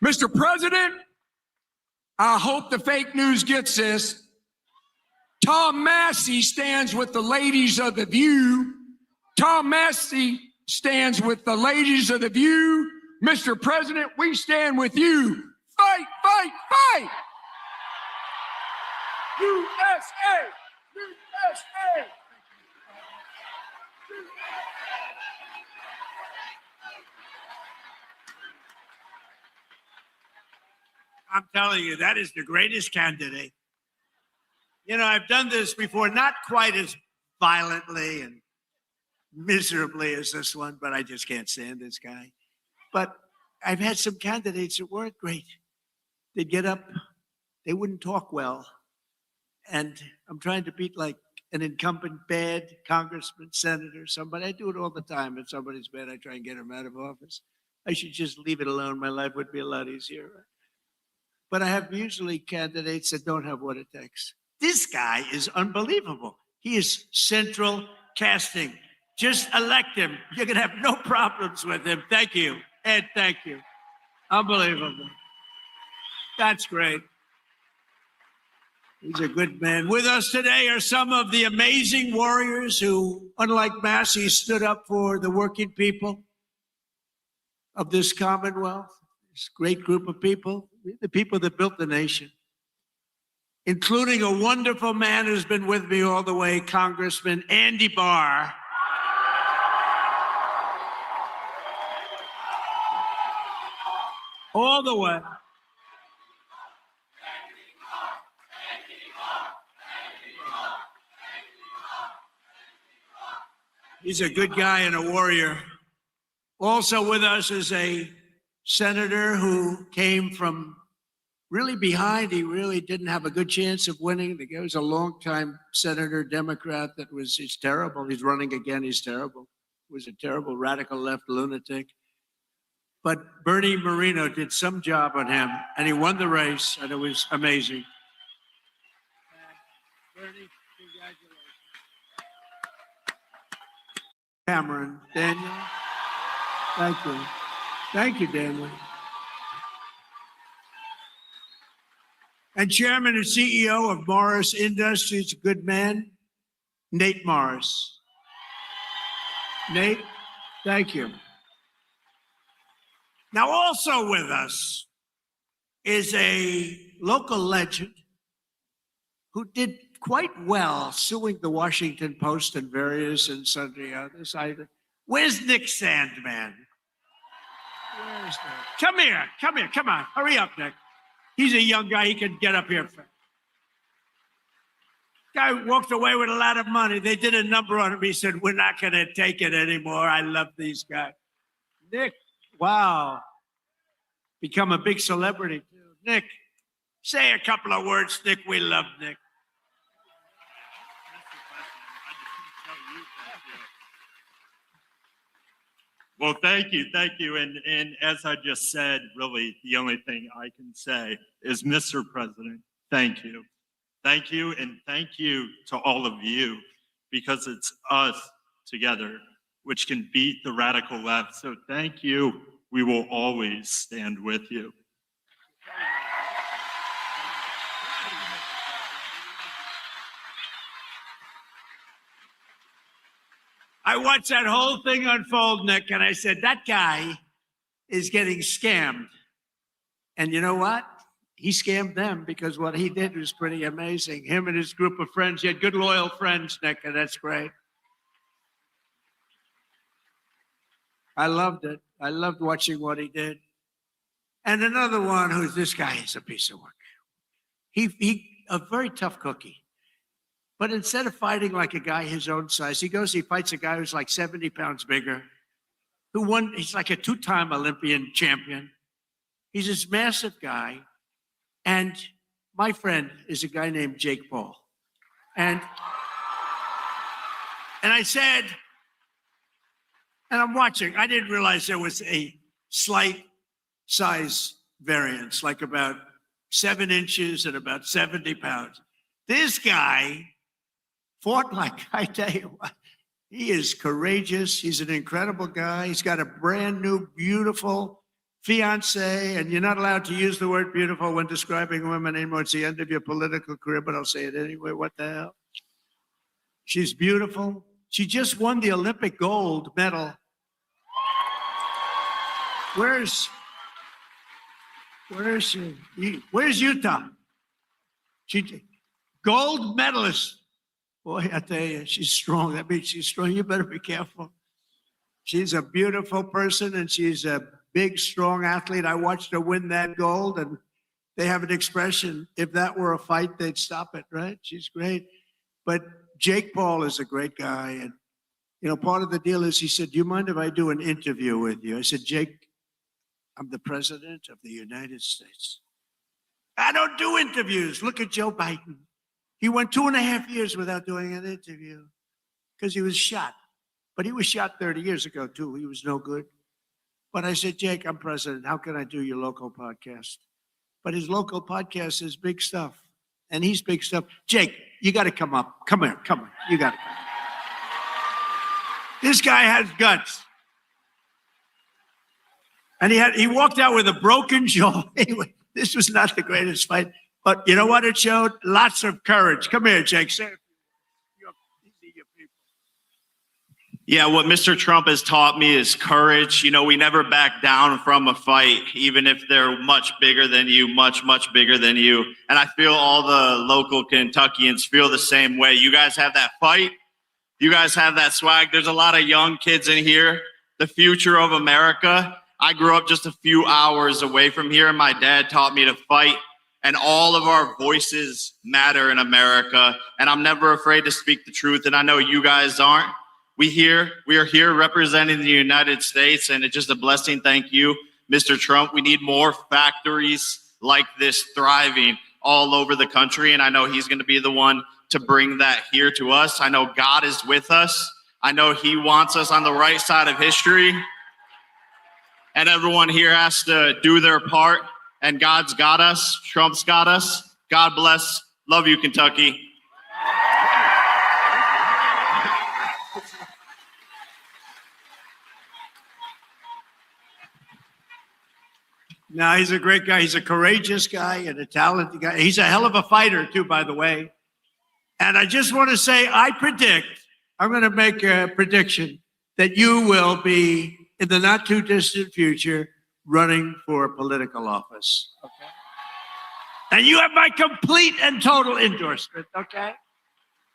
Mr. President, I hope the fake news gets this. Tom Massey stands with the ladies of The View. Tom Massey stands with the ladies of The View. Mr. President, we stand with you. Fight, fight, fight! USA! USA! I'm telling you, that is the greatest candidate. You know, I've done this before, not quite as violently and miserably as this one, but I just can't stand this guy. But I've had some candidates that weren't great. They'd get up, they wouldn't talk well. And I'm trying to beat like an incumbent bad congressman, senator, somebody. I do it all the time. If somebody's bad, I try and get them out of office. I should just leave it alone. My life would be a lot easier. But I have usually candidates that don't have what it takes. This guy is unbelievable. He is central casting. Just elect him. You're going to have no problems with him. Thank you. Ed, thank you. Unbelievable. That's great. He's a good man. With us today are some of the amazing warriors who, unlike Massey, stood up for the working people of this Commonwealth, this great group of people, the people that built the nation, including a wonderful man who's been with me all the way, Congressman Andy Barr. All the way. He's a good guy and a warrior. Also with us is a senator who came from really behind. He really didn't have a good chance of winning. The guy was a longtime senator, Democrat he's terrible. He's running again. He's terrible. He was a terrible radical left lunatic. But Bernie Moreno did some job on him, and he won the race, and it was amazing. Bernie, congratulations. Cameron, Daniel, thank you. Thank you, Daniel. And Chairman and CEO of Morris Industries, good man, Nate Morris. Nate, thank you. Now, also with us is a local legend who did quite well suing the Washington Post and various and sundry others. Where's Nick Sandman? Where's Nick? Come here, come on, hurry up, Nick. He's a young guy, he can get up here. Guy walked away with a lot of money. They did a number on him. He said, we're not gonna take it anymore. I love these guys. Nick, wow. Become a big celebrity too. Nick, say a couple of words, Nick. We love Nick. Well, thank you. And as I just said, really, the only thing I can say is, Mr. President, thank you. Thank you, and thank you to all of you, because it's us together which can beat the radical left. So thank you. We will always stand with you. I watched that whole thing unfold, Nick, and I said, that guy is getting scammed. And you know what? He scammed them, because what he did was pretty amazing. Him and his group of friends, he had good, loyal friends, Nick, and that's great. I loved it. I loved watching what he did. And another one who's, this guy is a piece of work. He a very tough cookie. But instead of fighting like a guy his own size, he fights a guy who's like 70 pounds bigger, who won, he's like a two-time Olympian champion. He's this massive guy. And my friend is a guy named Jake Paul. And I said, and I'm watching, I didn't realize there was a slight size variance, like about 7 inches and about 70 pounds. This guy fought like, I tell you what, he is courageous. He's an incredible guy. He's got a brand new, beautiful fiance, and you're not allowed to use the word beautiful when describing women anymore. It's the end of your political career, but I'll say it anyway. What the hell? She's beautiful. She just won the Olympic gold medal. Where's she? Where's Utah? She gold medalist. Boy, I tell you, she's strong. That means she's strong. You better be careful. She's a beautiful person, and she's a big, strong athlete. I watched her win that gold, and they have an expression, if that were a fight, they'd stop it, right? She's great. But Jake Paul is a great guy. And, you know, part of the deal is, he said, do you mind if I do an interview with you? I said, Jake, I'm the president of the United States. I don't do interviews. Look at Joe Biden. He went 2.5 years without doing an interview because he was shot. But he was shot 30 years ago, too. He was no good. But I said, Jake, I'm president. How can I do your local podcast? But his local podcast is big stuff. And he's big stuff. Jake, you got to come up. Come here. You got to come. This guy has guts. And he walked out with a broken jaw. Anyway, this was not the greatest fight. But you know what it showed? Lots of courage. Come here, Jake. Say Yeah, what Mr. Trump has taught me is courage. You know, we never back down from a fight, even if they're much bigger than you, much bigger than you. And I feel all the local Kentuckians feel the same way. You guys have that fight. You guys have that swag. There's a lot of young kids in here. The future of America. I grew up just a few hours away from here, and my dad taught me to fight. And all of our voices matter in America. And I'm never afraid to speak the truth. And I know you guys aren't. We are here representing the United States, and it's just a blessing. Thank you, Mr. Trump. We need more factories like this thriving all over the country, and I know he's going to be the one to bring that here to us. I know God is with us. I know he wants us on the right side of history, and everyone here has to do their part, and God's got us. Trump's got us. God bless. Love you, Kentucky. No, he's a great guy. He's a courageous guy and a talented guy. He's a hell of a fighter, too, by the way. And I just want to say, I'm going to make a prediction that you will be, in the not too distant future, running for political office. Okay? And you have my complete and total endorsement, okay?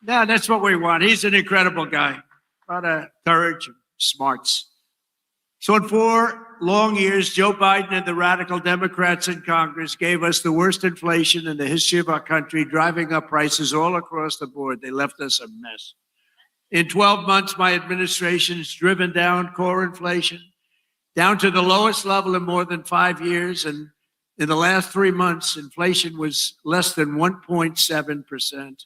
No, that's what we want. He's an incredible guy. A lot of courage and smarts. So in 4 long years, Joe Biden and the radical Democrats in Congress gave us the worst inflation in the history of our country, driving up prices all across the board. They left us a mess. In 12 months, my administration has driven down core inflation down to the lowest level in more than 5 years. And in the last 3 months, inflation was less than 1.7%.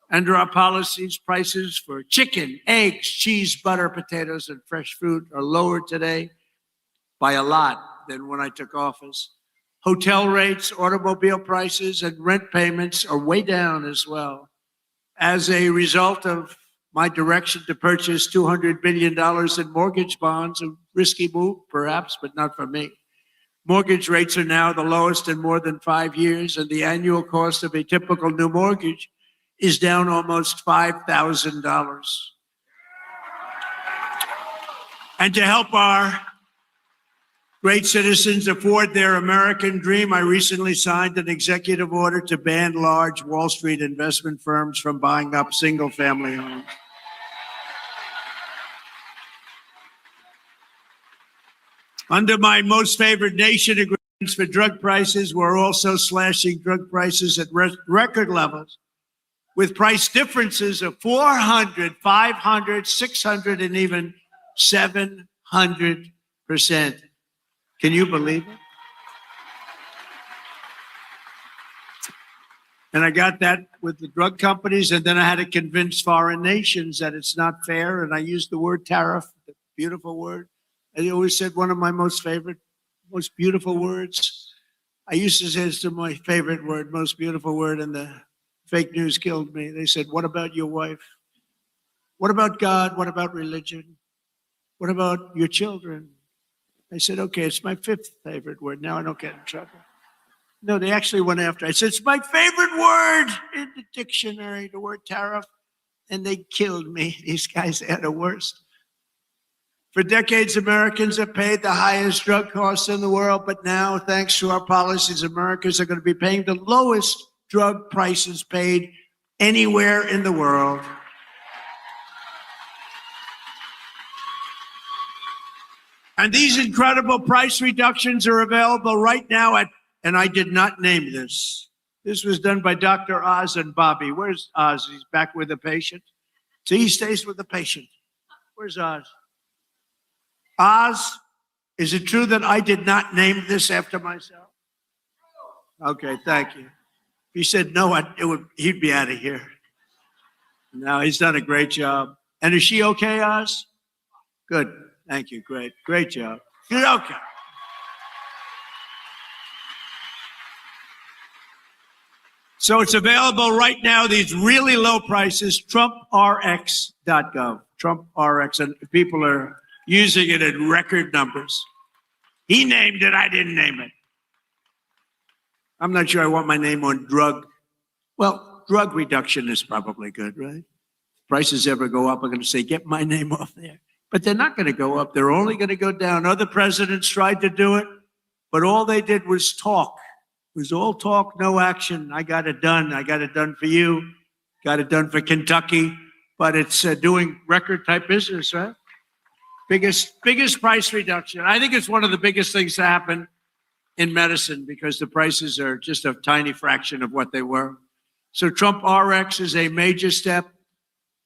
Under our policies, prices for chicken, eggs, cheese, butter, potatoes, and fresh fruit are lower today by a lot than when I took office. Hotel rates, automobile prices, and rent payments are way down as well. As a result of my direction to purchase $200 billion in mortgage bonds, a risky move, perhaps, but not for me. Mortgage rates are now the lowest in more than 5 years, and the annual cost of a typical new mortgage is down almost $5,000. And to help our great citizens afford their American dream, I recently signed an executive order to ban large Wall Street investment firms from buying up single-family homes. Under my most favored nation agreements for drug prices, we're also slashing drug prices at record levels, with price differences of 400, 500, 600, and even 700%. Can you believe it? And I got that with the drug companies, and then I had to convince foreign nations that it's not fair, and I used the word tariff, the beautiful word. I always said one of my most favorite, most beautiful words. I used to say it's my favorite word, most beautiful word, and the fake news killed me. They said, what about your wife? What about God? What about religion? What about your children? I said, okay, it's my 5th favorite word. Now I don't get in trouble. No, they actually went after. I said, it's my favorite word in the dictionary, the word tariff. And they killed me. These guys are the worst. For decades, Americans have paid the highest drug costs in the world. But now, thanks to our policies, Americans are going to be paying the lowest drug prices paid anywhere in the world. And these incredible price reductions are available right now at, and I did not name this. This was done by Dr. Oz and Bobby. Where's Oz? He's back with the patient. See, he stays with the patient. Where's Oz? Oz, is it true that I did not name this after myself? Okay, thank you. If he said no, he'd be out of here. No, he's done a great job. And is she okay, Oz? Good. Thank you. Great. Great job. Okay. So it's available right now, these really low prices, TrumpRx.gov. TrumpRx, and people are using it in record numbers. He named it, I didn't name it. I'm not sure I want my name on drug. Well, drug reduction is probably good, right? If prices ever go up, I'm going to say, get my name off there. But they're not going to go up. They're only going to go down. Other presidents tried to do it, but all they did was talk. It was all talk, no action. I got it done. I got it done for you. Got it done for Kentucky. But it's doing record type business, right? Biggest price reduction. I think it's one of the biggest things to happen in medicine because the prices are just a tiny fraction of what they were. So Trump RX is a major step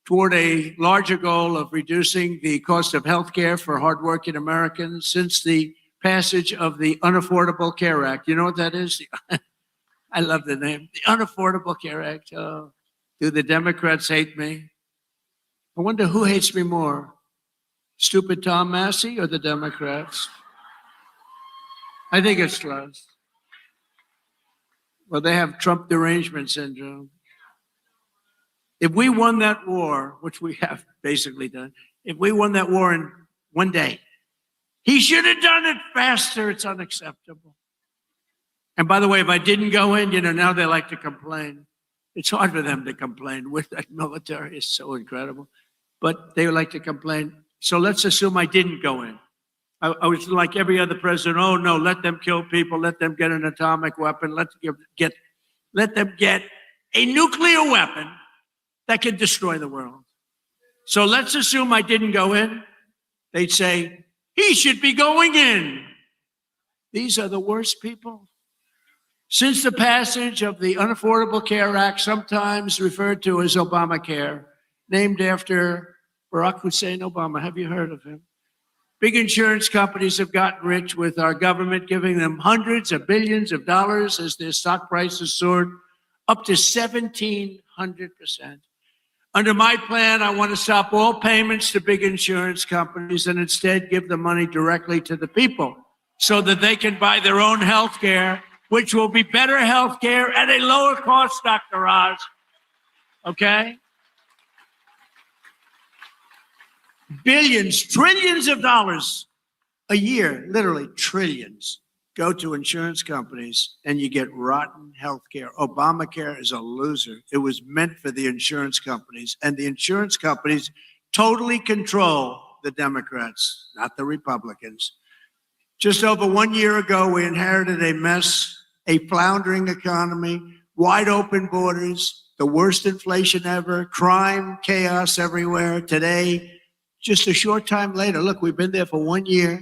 toward a larger goal of reducing the cost of health care for hardworking Americans since the passage of the Unaffordable Care Act. You know what that is? I love the name, the Unaffordable Care Act. Oh, do the Democrats hate me? I wonder who hates me more, stupid Tom Massey or the Democrats? I think it's us. Well, they have Trump derangement syndrome. If we won that war, which we have basically done, if we won that war in one day, he should have done it faster. It's unacceptable. And by the way, if I didn't go in, now they like to complain. It's hard for them to complain with that military. It's so incredible. But they like to complain. So let's assume I didn't go in. I was like every other president. Oh no, let them kill people. Let them get an atomic weapon. Let them get a nuclear weapon that can destroy the world. So let's assume I didn't go in. They'd say, he should be going in. These are the worst people. Since the passage of the Unaffordable Care Act, sometimes referred to as Obamacare, named after Barack Hussein Obama. Have you heard of him? Big insurance companies have gotten rich with our government giving them hundreds of billions of dollars as their stock prices soared up to 1,700%. Under my plan, I want to stop all payments to big insurance companies and instead give the money directly to the people so that they can buy their own health care, which will be better health care at a lower cost, Dr. Oz. Okay? Billions, trillions of dollars a year, literally trillions, go to insurance companies and you get rotten health care. Obamacare is a loser. It was meant for the insurance companies, and the insurance companies totally control the Democrats, not the Republicans. Just over 1 year ago, we inherited a mess, a floundering economy, wide open borders, the worst inflation ever, crime, chaos everywhere. Today, just a short time later, look, we've been there for 1 year.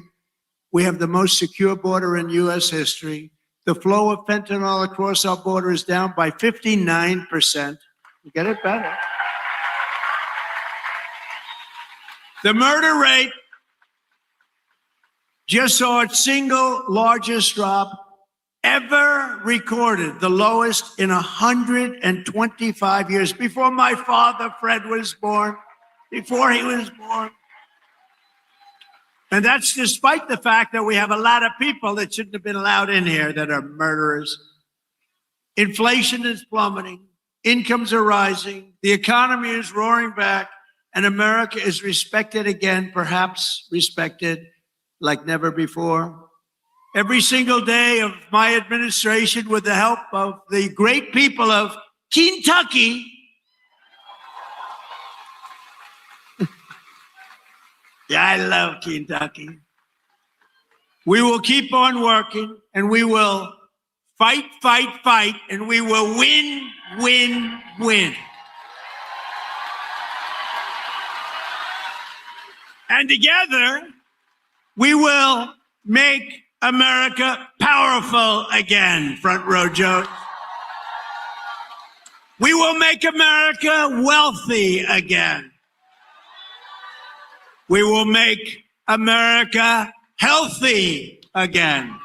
We have the most secure border in U.S. history. The flow of fentanyl across our border is down by 59%. You get it better. The murder rate just saw its single largest drop ever recorded, the lowest in 125 years, before my father, Fred, was born, before he was born. And that's despite the fact that we have a lot of people that shouldn't have been allowed in here that are murderers. Inflation is plummeting. Incomes are rising. The economy is roaring back. And America is respected again, perhaps respected like never before. Every single day of my administration, with the help of the great people of Kentucky, yeah, I love Kentucky. We will keep on working, and we will fight, fight, fight, and we will win, win, win. And together, we will make America powerful again, front row Joe. We will make America wealthy again. We will make America healthy again.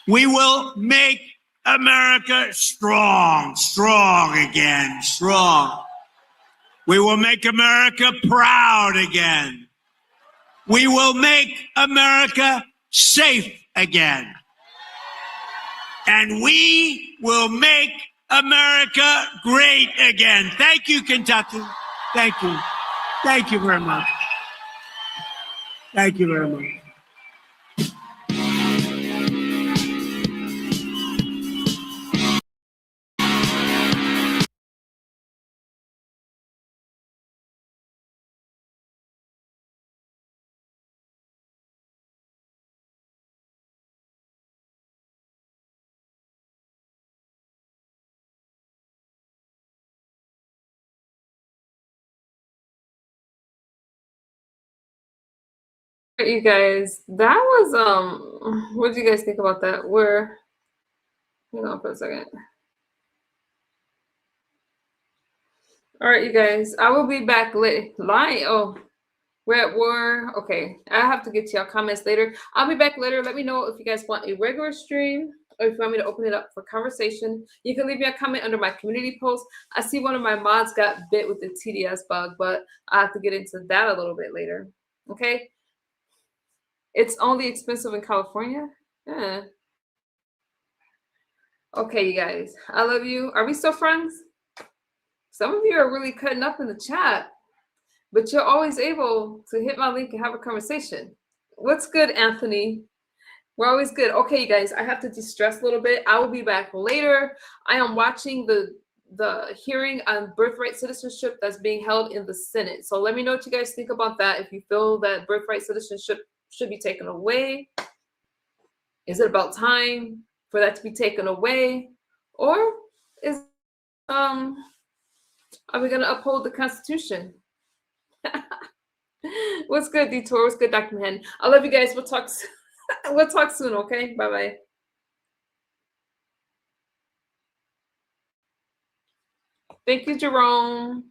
We will make America strong, strong again, strong. We will make America proud again. We will make America safe again. And we will make America great again. Thank you, Kentucky. Thank you. Thank you very much. Thank you very much. You guys, that was what do you guys think about that? Hang on for a second. All right, you guys. I will be back late. Oh, we're at war. Okay, I have to get to y'all comments later. I'll be back later. Let me know if you guys want a regular stream or if you want me to open it up for conversation. You can leave me a comment under my community post. I see one of my mods got bit with the TDS bug, but I have to get into that a little bit later. Okay. It's only expensive in California? Yeah. Okay, you guys. I love you. Are we still friends? Some of you are really cutting up in the chat, but you're always able to hit my link and have a conversation. What's good, Anthony? We're always good. Okay, you guys, I have to de-stress a little bit. I will be back later. I am watching the hearing on birthright citizenship that's being held in the Senate. So let me know what you guys think about that. If you feel that birthright citizenship should be taken away, is it about time for that to be taken away? Or is are we gonna uphold the Constitution? What's good, Detour? What's good, Dr. Hen? I love you guys. We'll talk we'll talk soon, okay? Bye-bye. Thank you, Jerome.